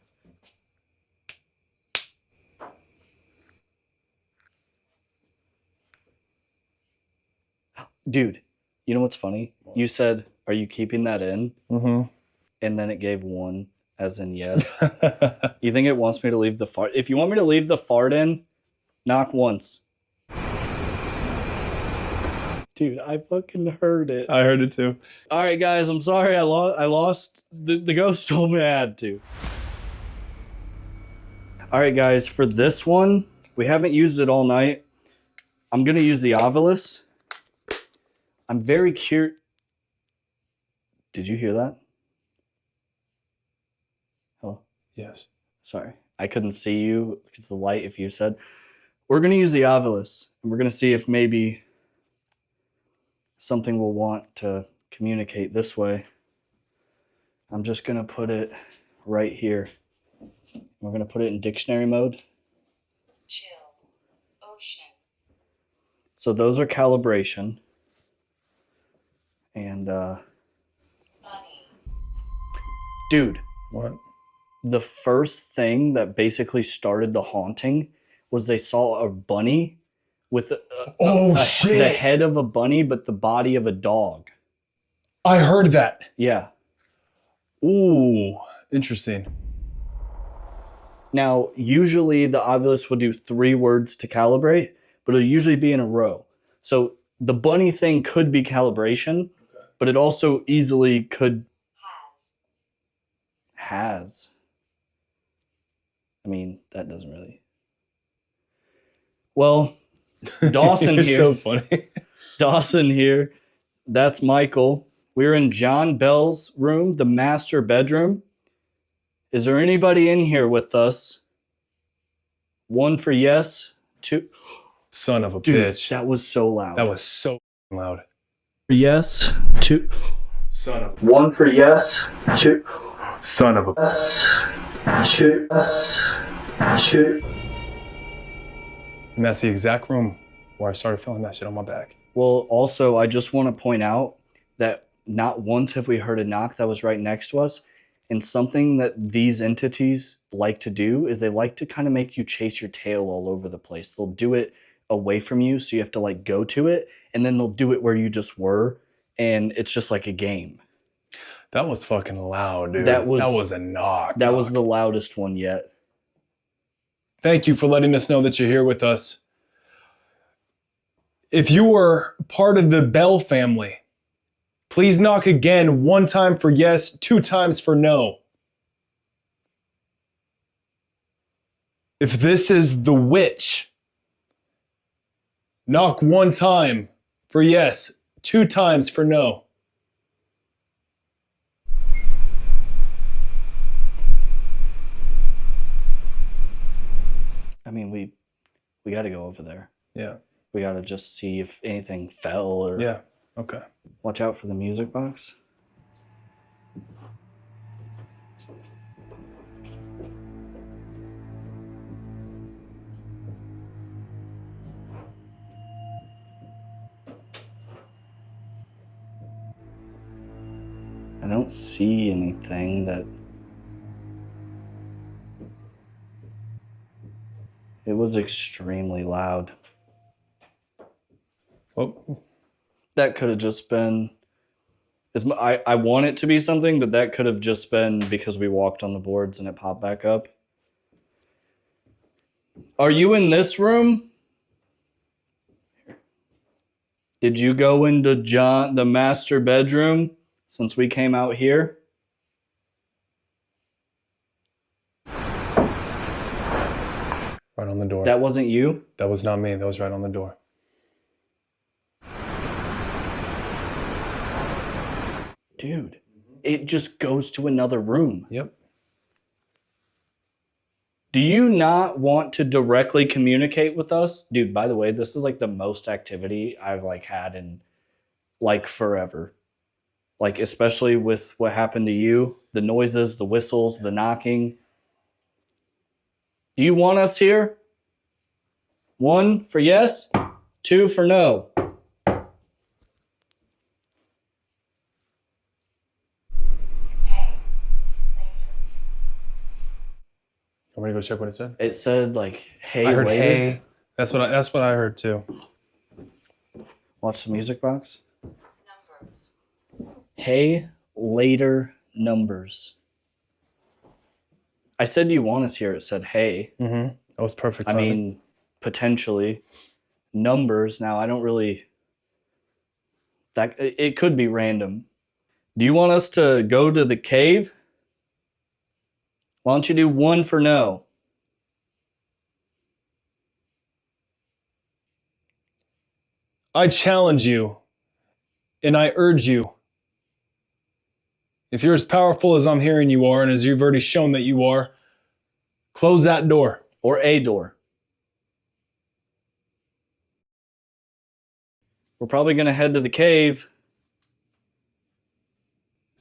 Dude, you know what's funny? You said, are you keeping that in? Mm-hmm. And then it gave 1 as in yes. You think it wants me to leave the fart? If you want me to leave the fart in, knock once. Dude, I fucking heard it. I heard it too. All right, guys, I'm sorry I lost. The ghost told me I had to. All right, guys, for this one, we haven't used it all night. I'm going to use the Ovilus. I'm very curious. Did you hear that? Hello? Yes. Sorry, I couldn't see you because of the light. If you said, we're going to use the Ovilus, and we're going to see if maybe something will want to communicate this way. I'm just going to put it right here. We're going to put it in dictionary mode. Chill. Ocean. So those are calibration. And, Bunny. dude, What? the first thing that basically started the haunting was they saw a bunny with the head of a bunny, but the body of a dog. I heard that. Yeah. Ooh, interesting. Now, usually the Ovilus will do 3 words to calibrate, but it'll usually be in a row. So the bunny thing could be calibration, but it also easily could has. I mean, that doesn't really. Well, Dawson You're here. so funny. Dawson here. That's Michael. We're in John Bell's room, the master bedroom. Is there anybody in here with us? 1 for yes, 2. Son of a Dude, bitch. that was so loud. That was so loud. Yes. 2. Son of 1 for yes. 2. Son of a Yes. 2. Yes. 2. And that's the exact room where I started feeling that shit on my back. Well, also, I just want to point out that not once have we heard a knock that was right next to us. And something that these entities like to do is they like to kind of make you chase your tail all over the place. They'll do it away from you, so you have to like go to it, and then they'll do it where you just were, and it's just like a game. That was fucking loud, dude. That was a knock. That was the loudest one yet. Thank you for letting us know that you're here with us. If you were part of the Bell family, please knock again, 1 time for yes, 2 times for no. If this is the witch, knock 1 time for yes, 2 times for no. I mean, we got to go over there. Yeah. We got to just see if anything fell or... Yeah. Okay. Watch out for the music box. I don't see anything that... It was extremely loud. Well, that could have just been... I want it to be something, but that could have just been because we walked on the boards and it popped back up. Are you in this room? Did you go into the master bedroom since we came out here? right on the door. That wasn't you? That was not me. That was right on the door. Dude, it just goes to another room. Yep. Do you not want to directly communicate with us? Dude, by the way, this is like the most activity I've like had in like forever. Like especially with what happened to you, the noises, the whistles, the knocking. Do you want us here? 1 for yes, 2 for no. Want me to go check what it said? It said like, hey, I heard later. hey. That's what I heard too. Watch the music box. Numbers. Hey, later, numbers. I said, do you want us here? It said, hey. Mm-hmm. That was perfect I timing. mean, potentially. Numbers, now I don't really... That it could be random. Do you want us to go to the cave? Why don't you do 1 for no? I challenge you, and I urge you, if you're as powerful as I'm hearing you are, and as you've already shown that you are, close that door. Or a door? We're probably going to head to the cave.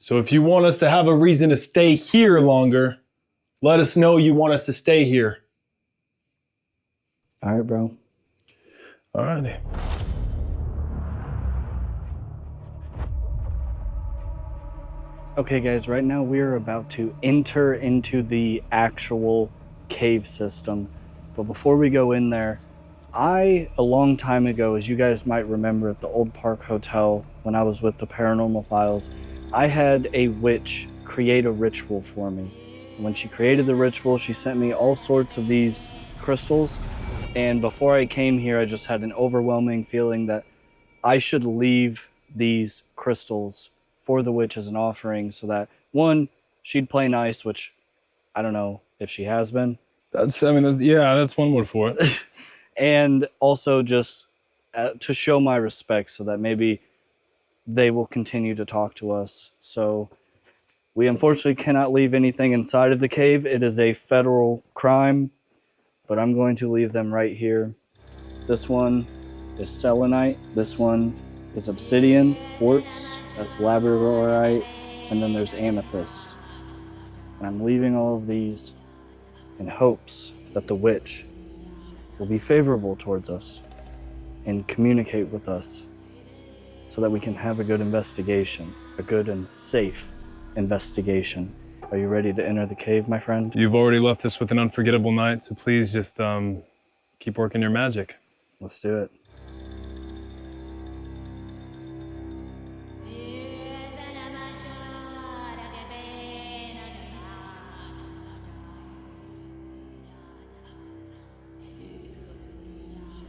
So if you want us to have a reason to stay here longer, let us know you want us to stay here. All right, bro. All righty. Okay, guys, right now we are about to enter into the actual cave system. But before we go in there, a long time ago, as you guys might remember at the Old Park Hotel, when I was with the Paranormal Files, I had a witch create a ritual for me. When she created the ritual, she sent me all sorts of these crystals. And before I came here, I just had an overwhelming feeling that I should leave these crystals for the witch as an offering so that, one, she'd play nice, which I don't know if she has been. That's one word for it. And also just to show my respect so that maybe they will continue to talk to us. So we unfortunately cannot leave anything inside of the cave. It is a federal crime, but I'm going to leave them right here. This one is selenite. This one is obsidian, quartz, that's labradorite, and then there's amethyst. And I'm leaving all of these in hopes that the witch will be favorable towards us and communicate with us so that we can have a good investigation, a good and safe investigation. Are you ready to enter the cave, my friend? You've already left us with an unforgettable night, so please just keep working your magic. Let's do it.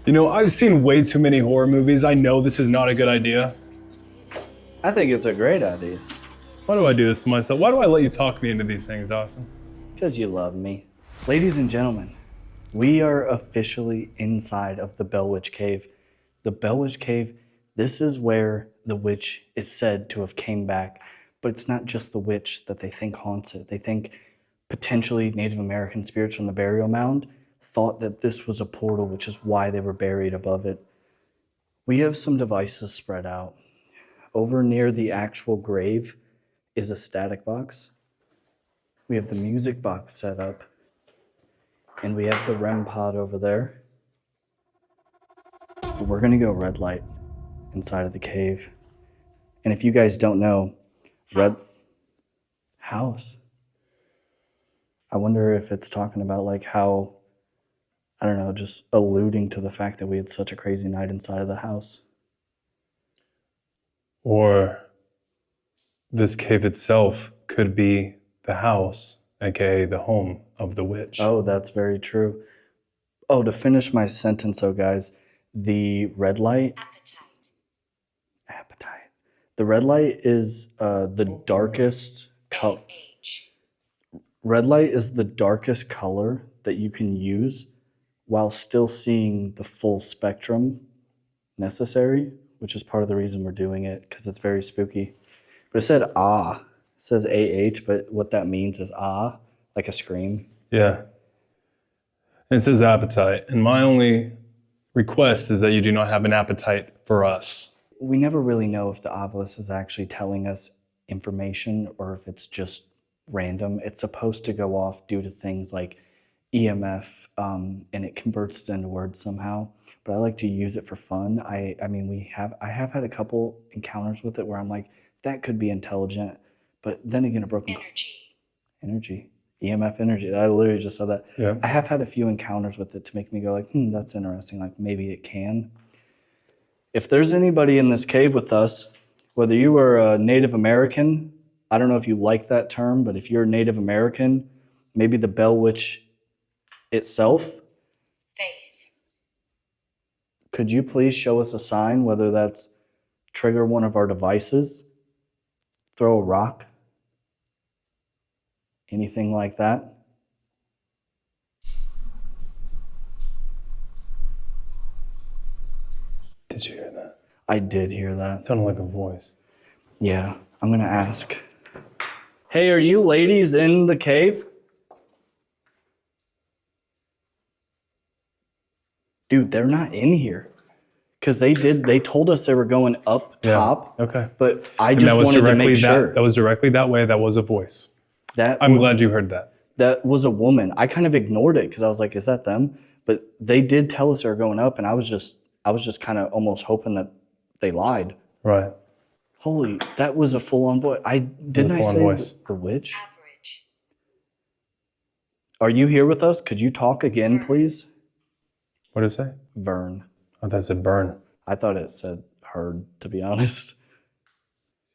You know, I've seen way too many horror movies. I know this is not a good idea. I think it's a great idea. Why do I do this to myself? Why do I let you talk me into these things, Dawson? Because you love me. Ladies and gentlemen, we are officially inside of the Bell Witch Cave. The Bell Witch Cave, this is where the witch is said to have came back. But it's not just the witch that they think haunts it. They think potentially Native American spirits from the burial mound thought that this was a portal, which is why they were buried above it. We have some devices spread out. Over near the actual grave is a static box. We have the music box set up. And we have the REM pod over there. But we're gonna go red light inside of the cave. And if you guys don't know, red house. I wonder if it's talking about like how, I don't know, just alluding to the fact that we had such a crazy night inside of the house. Or this cave itself could be the house, aka the home of the witch. Oh, that's very true. Oh, to finish my sentence, though, guys, the red light. Appetite. The red light is the darkest color. Red light is the darkest color that you can use while still seeing the full spectrum necessary, which is part of the reason we're doing it, because it's very spooky. But it said ah. It says AH, but what that means is ah, like a scream. Yeah. And it says appetite. And my only request is that you do not have an appetite for us. We never really know if the obelisk is actually telling us information or if it's just random. It's supposed to go off due to things like EMF, and it converts it into words somehow. But I like to use it for fun. I have had a couple encounters with it where I'm like, that could be intelligent. But then again, it broke energy. EMF energy. I literally just said that. Yeah. I have had a few encounters with it to make me go like, that's interesting. Like maybe it can. If there's anybody in this cave with us, whether you are a Native American, I don't know if you like that term, but if you're a Native American, maybe the Bell Witch itself, Faith. could you please show us a sign, whether that's trigger one of our devices, throw a rock, anything like that? Did you hear that? I did hear that. It sounded like a voice. Yeah, I'm gonna ask. Hey, are you ladies in the cave? Dude, they're not in here. Because they told us they were going up top. Okay. But I And just that was wanted to directly make sure. That was directly that way. That was a voice. I'm glad you heard that. That was a woman. I kind of ignored it because I was like, is that them? But they did tell us they were going up, and I was just kind of almost hoping that they lied. Right. Holy, that was a full-on voice. Didn't I say voice. the witch? Average. Are you here with us? Could you talk again, please? What did it say? Vern. I thought it said burn. I thought it said heard, to be honest.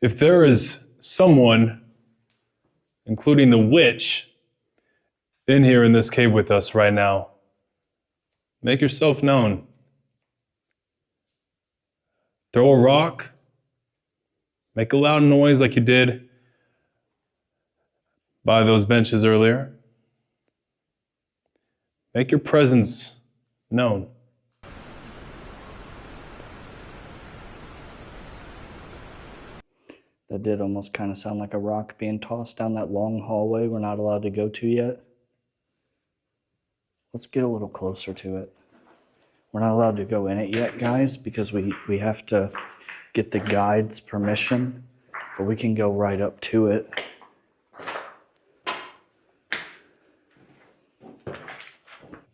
If there is someone, including the witch, in here in this cave with us right now, make yourself known. Throw a rock. Make a loud noise like you did by those benches earlier. Make your presence known. That did almost kind of sound like a rock being tossed down that long hallway we're not allowed to go to yet. Let's get a little closer to it. We're not allowed to go in it yet, guys, because we have to get the guide's permission, but we can go right up to it.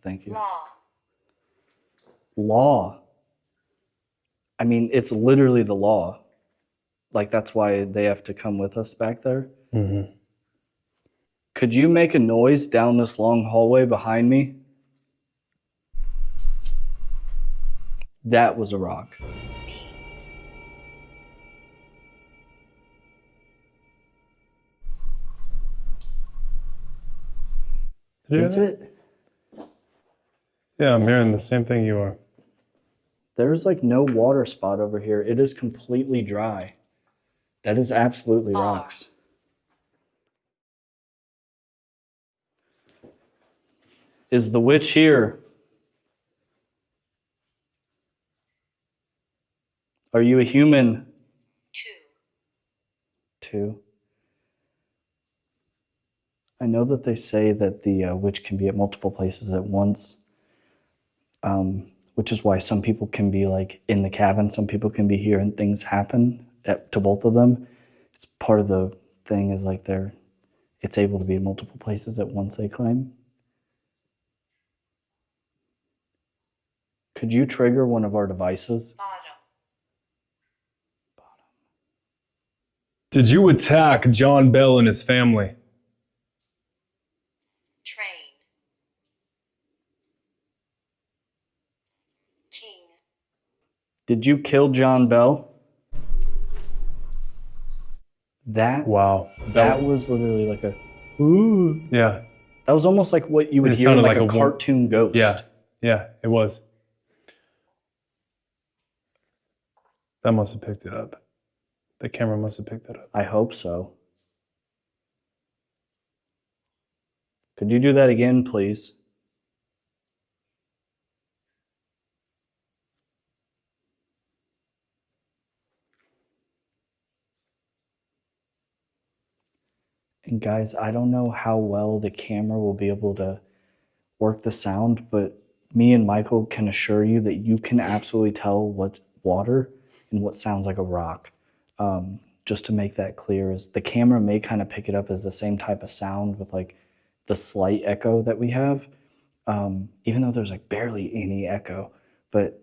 Thank you. Law. Law. I mean, it's literally the law. Like, that's why they have to come with us back there. Mm-hmm. Could you make a noise down this long hallway behind me? That was a rock. Is it? Yeah, I'm hearing the same thing you are. There's like no water spot over here. It is completely dry. That is absolutely rocks. Is the witch here? Are you a human? 2. I know that they say that the witch can be at multiple places at once, which is why some people can be like in the cabin, some people can be here and things happen to both of them. It's part of the thing is like it's able to be in multiple places at once, they claim. Could you trigger one of our devices? Bottom. Did you attack John Bell and his family? Train. King. Did you kill John Bell? That Wow. that was literally like a Yeah. that was almost like what you would It hear in sounded like like a a cartoon ghost. Yeah, it was. That must have picked it up. The camera must have picked it up. I hope so. Could you do that again, please? And guys, I don't know how well the camera will be able to work the sound, but me and Michael can assure you that you can absolutely tell what's water and what sounds like a rock. Just to make that clear, is the camera may kind of pick it up as the same type of sound with like the slight echo that we have, even though there's like barely any echo. But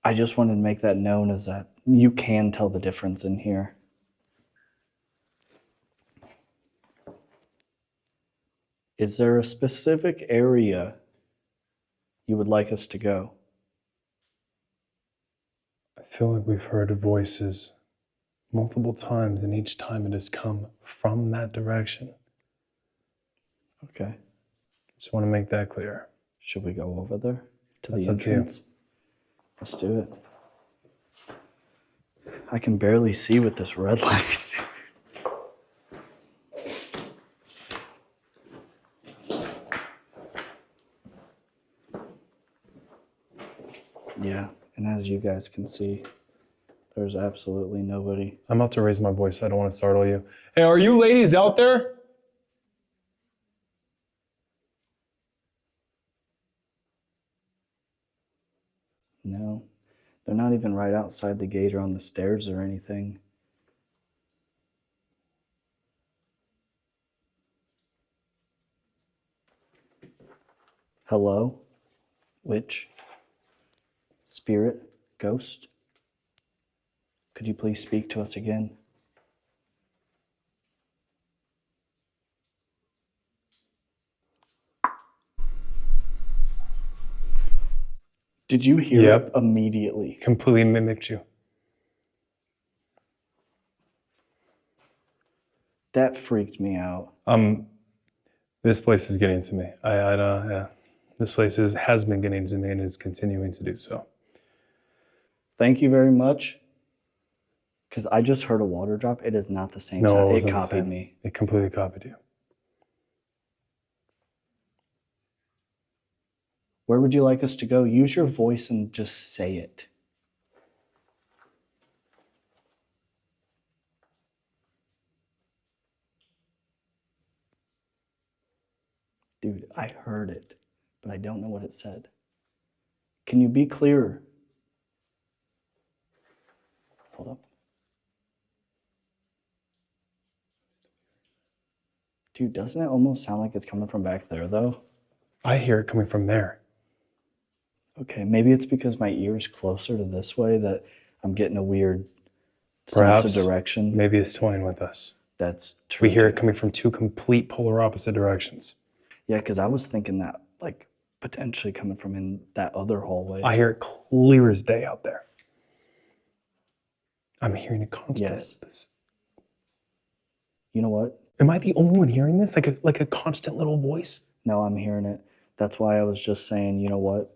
I just wanted to make that known as that you can tell the difference in here. Is there a specific area you would like us to go? I feel like we've heard voices multiple times, and each time it has come from that direction. Okay. Just want to make that clear. Should we go over there to That's the up to you. entrance? Let's do it. I can barely see with this red light. Yeah, and as you guys can see, there's absolutely nobody. I'm about to raise my voice. I don't want to startle you. Hey, are you ladies out there? No. They're not even right outside the gate or on the stairs or anything. Hello? Witch? Spirit? Ghost? Could you please speak to us again? Did you hear Yep. it immediately? Completely mimicked you. That freaked me out. This place is getting to me. I don't, yeah. This place has been getting to me and is continuing to do so. Thank you very much. Because I just heard a water drop. It is not the same No, sound. it It wasn't the copied same. me. It completely copied you. Where would you like us to go? Use your voice and just say it. Dude, I heard it, but I don't know what it said. Can you be clearer? Hold up. Dude, doesn't it almost sound like it's coming from back there, though? I hear it coming from there. Okay, maybe it's because my ear's closer to this way that I'm getting a weird Perhaps, sense of direction. maybe it's toying with us. That's true. We hear it too. coming from two complete polar opposite directions. Yeah, because I was thinking that, like, potentially coming from in that other hallway. I hear it clear as day out there. I'm hearing it constantly. Yes. You know what? Am I the only one hearing this? Like a constant little voice? No, I'm hearing it. That's why I was just saying, you know what?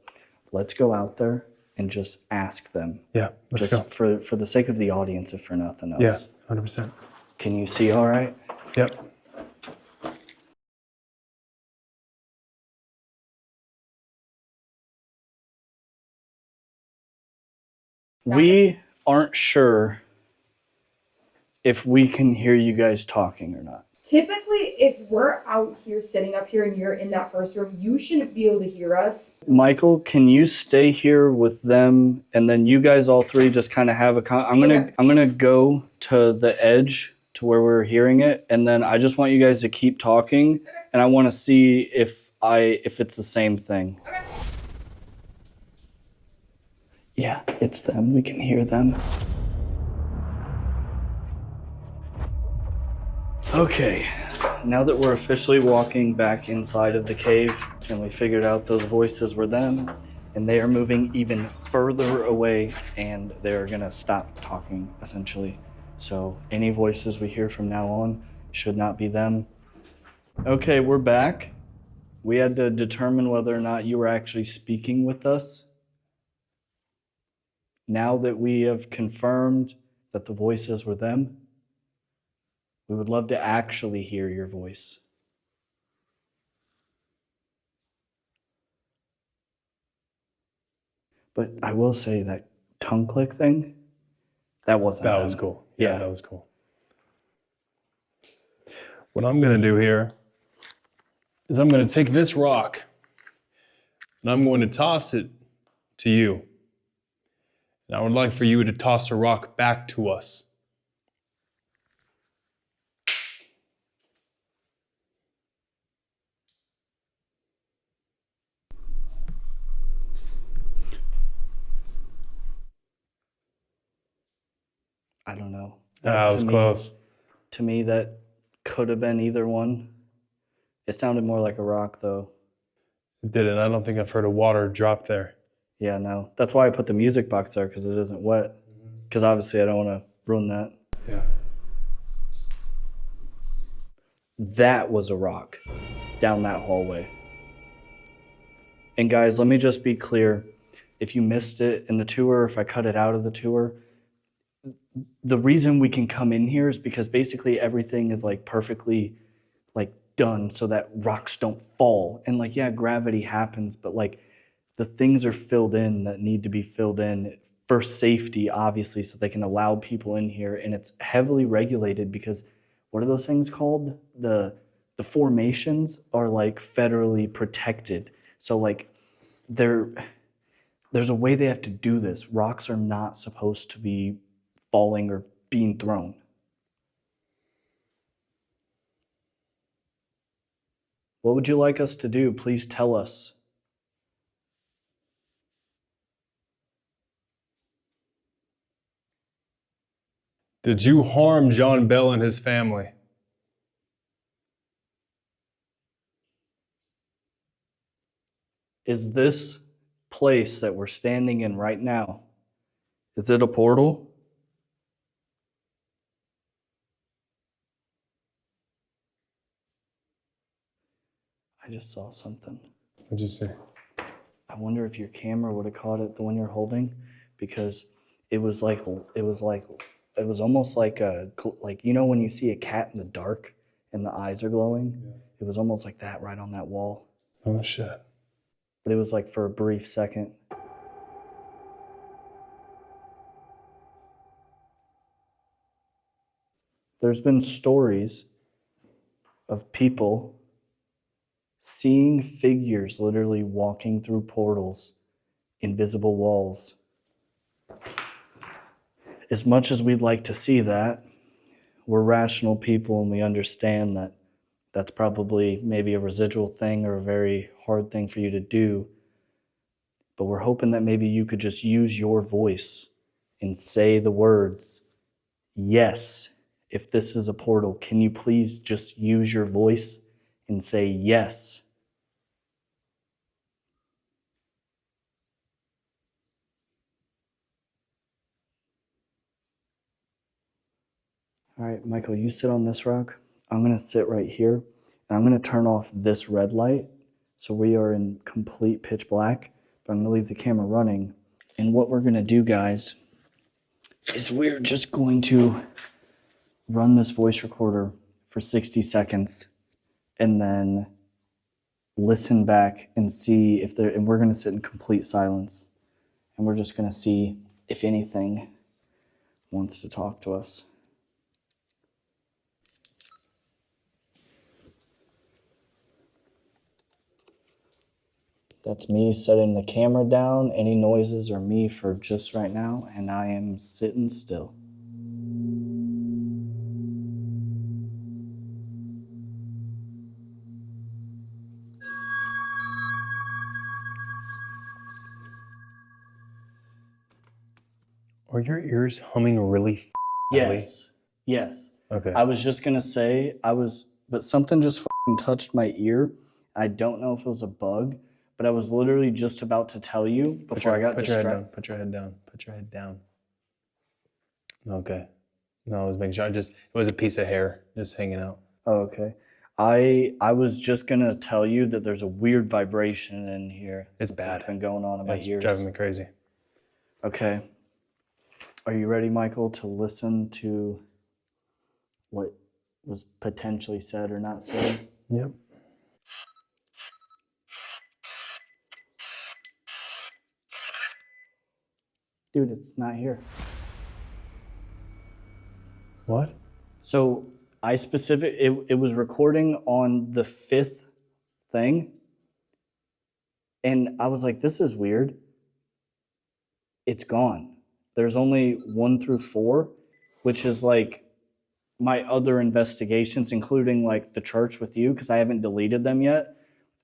Let's go out there and just ask them. Yeah, let's Just go. for the sake of the audience, if for nothing else. Yeah, 100%. Can you see all right? Yep. We aren't sure if we can hear you guys talking or not. Typically, if we're out here sitting up here and you're in that first room, you shouldn't be able to hear us. Michael, can you stay here with them, and then you guys all three just kind of have a I'm gonna go to the edge to where we're hearing it, and then I just want you guys to keep talking, and I want to see if it's the same thing. Okay. Yeah, it's them. We can hear them. Okay, now that we're officially walking back inside of the cave and we figured out those voices were them, and they are moving even further away and they're gonna stop talking essentially. So any voices we hear from now on should not be them. Okay, we're back. We had to determine whether or not you were actually speaking with us. Now that we have confirmed that the voices were them, we would love to actually hear your voice. But I will say that tongue click thing, that wasn't That them. was cool. Yeah. Yeah, that was cool. What I'm going to do here is I'm going to take this rock and I'm going to toss it to you. And I would like for you to toss a rock back to us. I don't know. That was close. To me, that could have been either one. It sounded more like a rock, though. It didn't. I don't think I've heard a water drop there. Yeah, no. That's why I put the music box there, because it isn't wet. Because obviously I don't want to ruin that. Yeah. That was a rock down that hallway. And guys, let me just be clear. If you missed it in the tour, if I cut it out of the tour, the reason we can come in here is because basically everything is like perfectly like done so that rocks don't fall. And like, yeah, gravity happens, but like the things are filled in that need to be filled in for safety, obviously, so they can allow people in here. And it's heavily regulated because what are those things called? The formations are like federally protected. So like they're There's a way they have to do this. Rocks are not supposed to be falling or being thrown. What would you like us to do? Please tell us. Did you harm John Bell and his family? Is this place that we're standing in right now, is it a portal? I just saw something. What'd you say? I wonder if your camera would have caught it, the one you're holding, because it was almost like you know when you see a cat in the dark and the eyes are glowing? Yeah. It was almost like that right on that wall. Oh shit. But it was like for a brief second. There's been stories of people seeing figures literally walking through portals, invisible walls. As much as we'd like to see that, we're rational people and we understand that that's probably maybe a residual thing or a very hard thing for you to do. But we're hoping that maybe you could just use your voice and say the words, yes, if this is a portal. Can you please just use your voice and say yes? All right, Michael, you sit on this rock. I'm gonna sit right here, and I'm gonna turn off this red light, so we are in complete pitch black, but I'm gonna leave the camera running. And what we're gonna do, guys, is we're just going to run this voice recorder for 60 seconds, and then listen back and see if there, and we're gonna sit in complete silence, and we're just gonna see if anything wants to talk to us. That's me setting the camera down. Any noises are me for just right now, and I am sitting still. Are your ears humming really Yes, yes. Okay. I was just gonna say, but something just touched my ear. I don't know if it was a bug, but I was literally just about to tell you before I got distracted. Put your head down. Put your head down. Okay. No, I was making sure. It was a piece of hair just hanging out. Oh, okay. I was just gonna tell you that there's a weird vibration in here. It's bad. Been going on in my ears. It's driving me crazy. Okay. Are you ready, Michael, to listen to what was potentially said or not said? Yep. Dude, it's not here. What? So it was recording on the 5th thing. And I was like, this is weird. It's gone. There's only 1 through 4, which is like my other investigations, including like the church with you, because I haven't deleted them yet,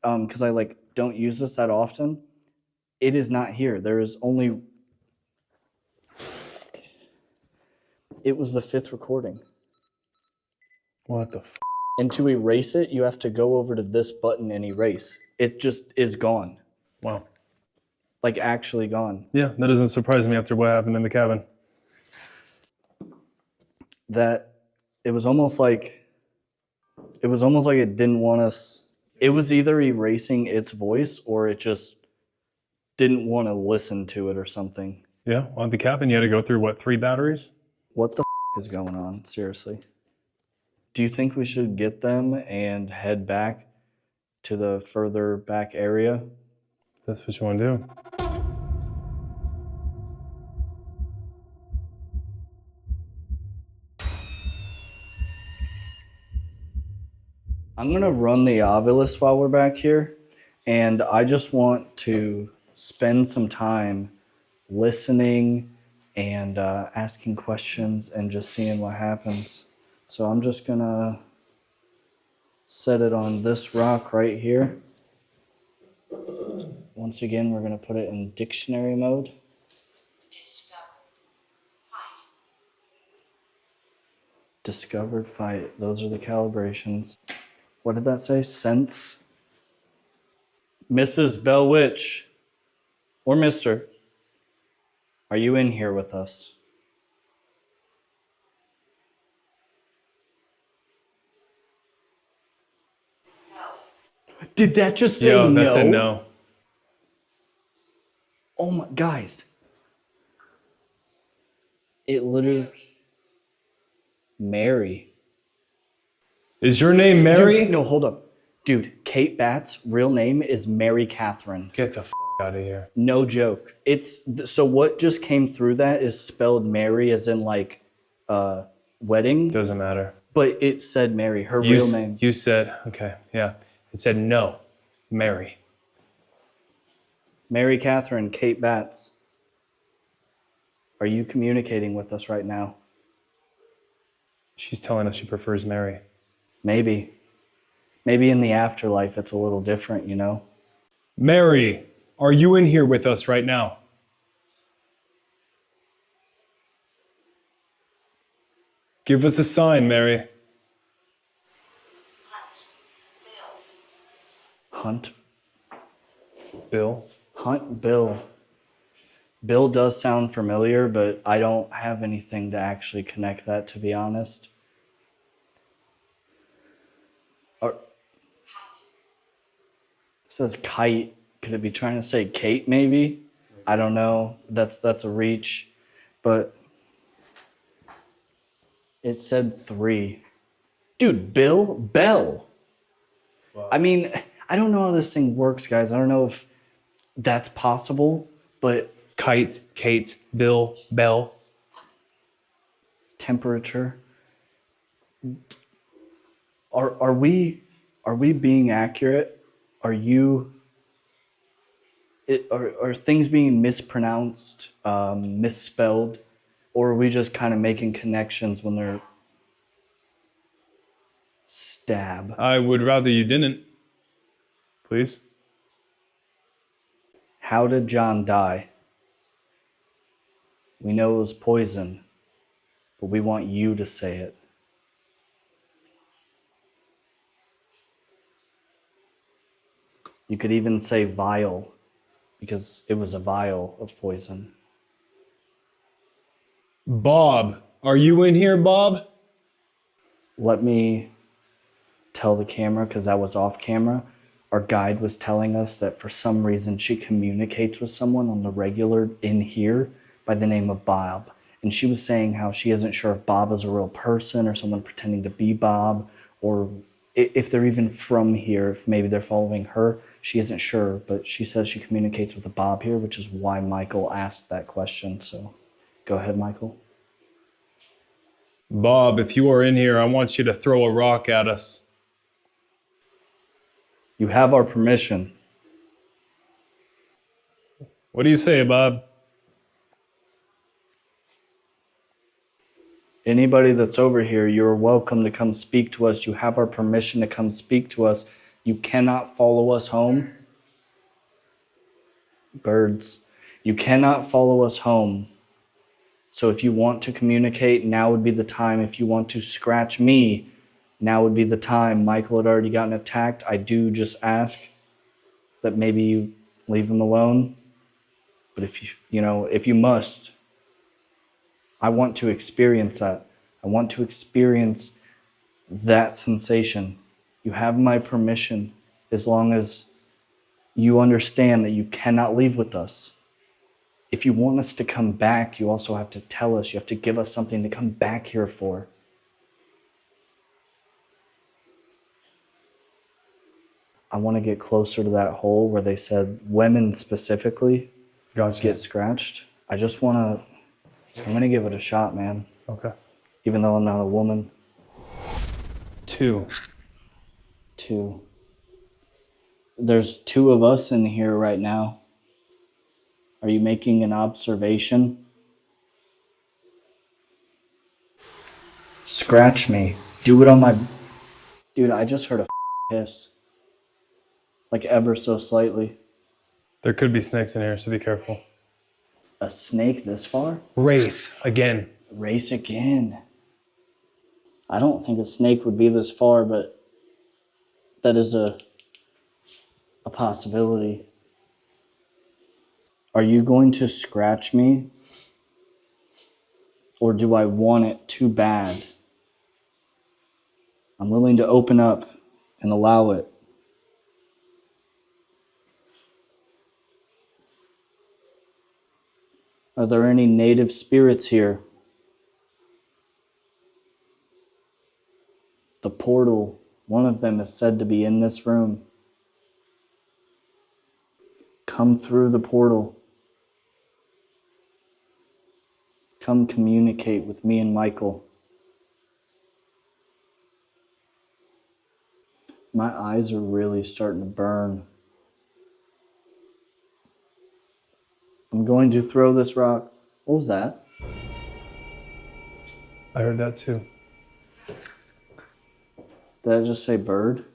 because I like don't use this that often. It is not here. There is only. It was the 5th recording. What the f? And to erase it, you have to go over to this button and erase. It just is gone. Wow. Like actually gone. Yeah, that doesn't surprise me after what happened in the cabin. That it was almost like it didn't want us. It was either erasing its voice or it just didn't want to listen to it or something. Yeah, on the cabin you had to go through what, 3 batteries? What the is going on? Seriously. Do you think we should get them and head back to the further back area? That's what you want to do. I'm gonna run the obelisk while we're back here, and I just want to spend some time listening and asking questions and just seeing what happens. So I'm just gonna set it on this rock right here. Once again, we're gonna put it in dictionary mode. Discovered, fight. Those are the calibrations. What did that say? Sense. Mrs. Bell Witch, or Mr., are you in here with us? Did that just say Yo, no? that said no. Oh my, guys. It literally. Mary. Is your name Mary? Dude, no, hold up. Dude, Kate Batt's real name is Mary Catherine. Get the out of here. No joke. So what just came through that is spelled Mary as in like wedding, Doesn't matter. but it said Mary, her real name. You said, okay, yeah. It said no, Mary. Mary Catherine, Kate Batts. Are you communicating with us right now? She's telling us she prefers Mary. Maybe. Maybe in the afterlife it's a little different, you know? Mary, are you in here with us right now? Give us a sign, Mary. Hunt. Bill? Hunt Bill. Bill does sound familiar, but I don't have anything to actually connect that, to be honest. It says kite. Could it be trying to say Kate, maybe? I don't know. That's a reach. But it said 3. Dude, Bell. Wow. I mean, I don't know how this thing works, guys. I don't know if that's possible, but... Kite, Kate, Bill, Bell. Temperature. Are we being accurate? Are things being mispronounced, misspelled, or are we just kind of making connections when they're stab? I would rather you didn't. Please. How did John die? We know it was poison, but we want you to say it. You could even say vial, because it was a vial of poison. Bob, are you in here, Bob? Let me tell the camera, because I was off camera. Our guide was telling us that for some reason she communicates with someone on the regular in here by the name of Bob. And she was saying how she isn't sure if Bob is a real person or someone pretending to be Bob, or if they're even from here, if maybe they're following her. She isn't sure, but she says she communicates with a Bob here, which is why Michael asked that question. So go ahead, Michael. Bob, if you are in here, I want you to throw a rock at us. You have our permission. What do you say, Bob? Anybody that's over here, you're welcome to come speak to us. You have our permission to come speak to us. You cannot follow us home. Birds. You cannot follow us home. So if you want to communicate, now would be the time. If you want to scratch me, now would be the time. Michael had already gotten attacked. I do just ask that maybe you leave him alone. But if you must, I want to experience that. I want to experience that sensation. You have my permission as long as you understand that you cannot leave with us. If you want us to come back, you also have to tell us. You have to give us something to come back here for. I want to get closer to that hole where they said women specifically get scratched. I'm going to give it a shot, man. Okay. Even though I'm not a woman. 2. There's 2 of us in here right now. Are you making an observation? Scratch me. Do it on my... Dude, I just heard a hiss. Like ever so slightly. There could be snakes in here, so be careful. A snake this far? Race again. Race again. I don't think a snake would be this far, but that is a possibility. Are you going to scratch me? Or do I want it too bad? I'm willing to open up and allow it. Are there any native spirits here? The portal, one of them is said to be in this room. Come through the portal. Come communicate with me and Michael. My eyes are really starting to burn. I'm going to throw this rock. What was that? I heard that too. Did I just say bird?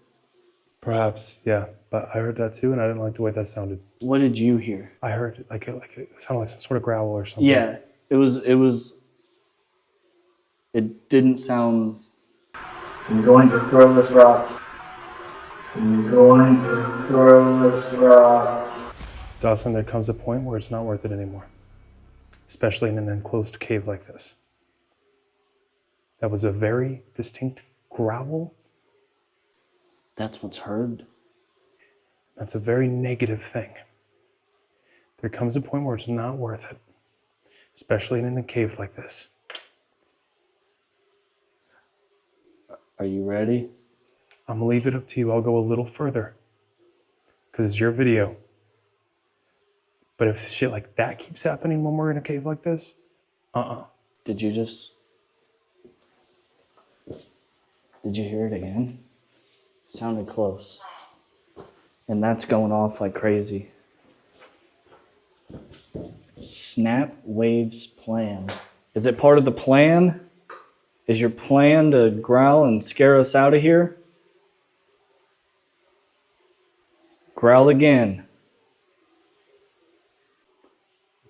Perhaps, yeah. But I heard that too, and I didn't like the way that sounded. What did you hear? I heard it sounded like some sort of growl or something. Yeah, it didn't sound... I'm going to throw this rock. I'm going to throw this rock. Dawson, there comes a point where it's not worth it anymore. Especially in an enclosed cave like this. That was a very distinct growl. That's what's heard. That's a very negative thing. There comes a point where it's not worth it. Especially in a cave like this. Are you ready? I'm gonna leave it up to you. I'll go a little further. Because it's your video. But if shit like that keeps happening when we're in a cave like this, Did you hear it again? Sounded close. And that's going off like crazy. Snap Wave's plan. Is it part of the plan? Is your plan to growl and scare us out of here? Growl again.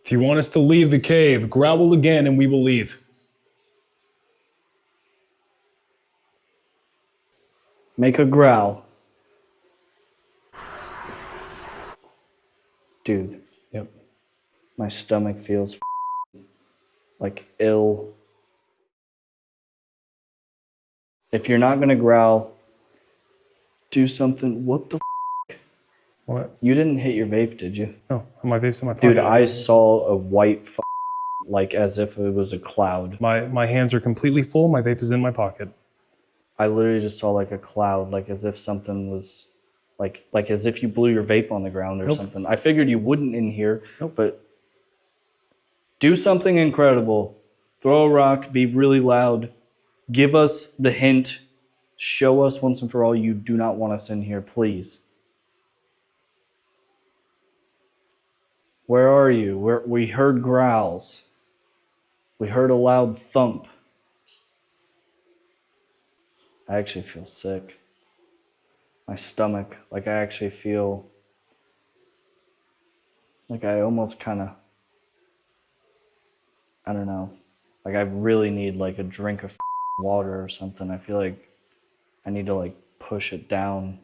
if you want us to leave the cave, growl again and we will leave. Make a growl. Dude. Yep. My stomach feels like ill. If you're not gonna growl, do something. What the What? You didn't hit your vape, did you? No, my vape's in my pocket. Dude, I saw a white like as if it was a cloud. My hands are completely full. My vape is in my pocket. I literally just saw like a cloud, like as if something was, like as if you blew your vape on the ground or something. I figured you wouldn't in here, but do something incredible. Throw a rock, be really loud. Give us the hint. Show us once and for all you do not want us in here, please. Where are you? We heard growls. We heard a loud thump. I actually feel sick. My stomach, like I actually feel like I almost kind of, I don't know, like I really need like a drink of water or something. I feel like I need to like push it down.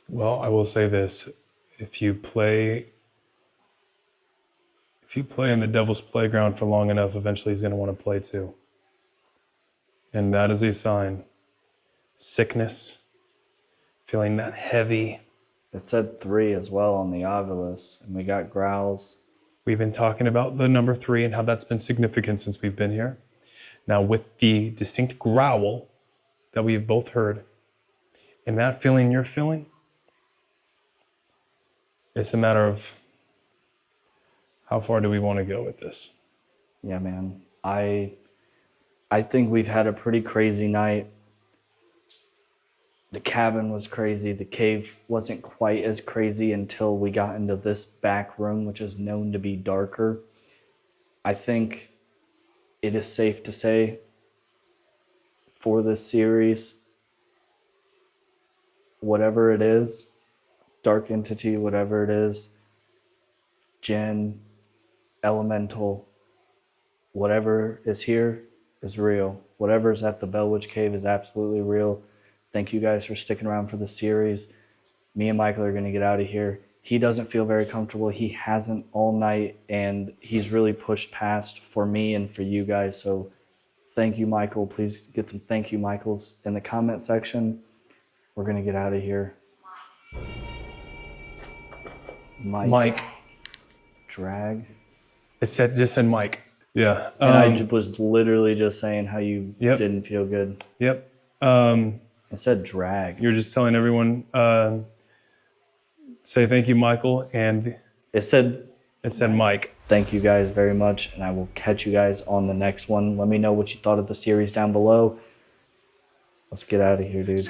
Well, I will say this. If you play in the devil's playground for long enough, eventually he's going to want to play too. And that is a sign. Sickness, feeling that heavy. It said 3 as well on the Ovilus, and we got growls. We've been talking about the number 3 and how that's been significant since we've been here. Now with the distinct growl that we've both heard, and that feeling you're feeling, it's a matter of how far do we want to go with this? Yeah, man. I think we've had a pretty crazy night. The cabin was crazy. The cave wasn't quite as crazy until we got into this back room, which is known to be darker. I think it is safe to say for this series, whatever it is, dark entity, whatever it is, Djinn, elemental, whatever is here is real. Whatever is at the Bell Witch Cave is absolutely real. Thank you guys for sticking around for the series. Me and Michael are going to get out of here. He doesn't feel very comfortable. He hasn't all night, and he's really pushed past for me and for you guys. So thank you, Michael. Please get some thank you, Michaels, in the comment section. We're going to get out of here. Mike. Drag. It just said Mike. Yeah. And I was literally just saying how you didn't feel good. Yep. It said drag. You're just telling everyone, say thank you, Michael, and It said Mike. thank you guys very much, and I will catch you guys on the next one. Let me know what you thought of the series down below. Let's get out of here, dude.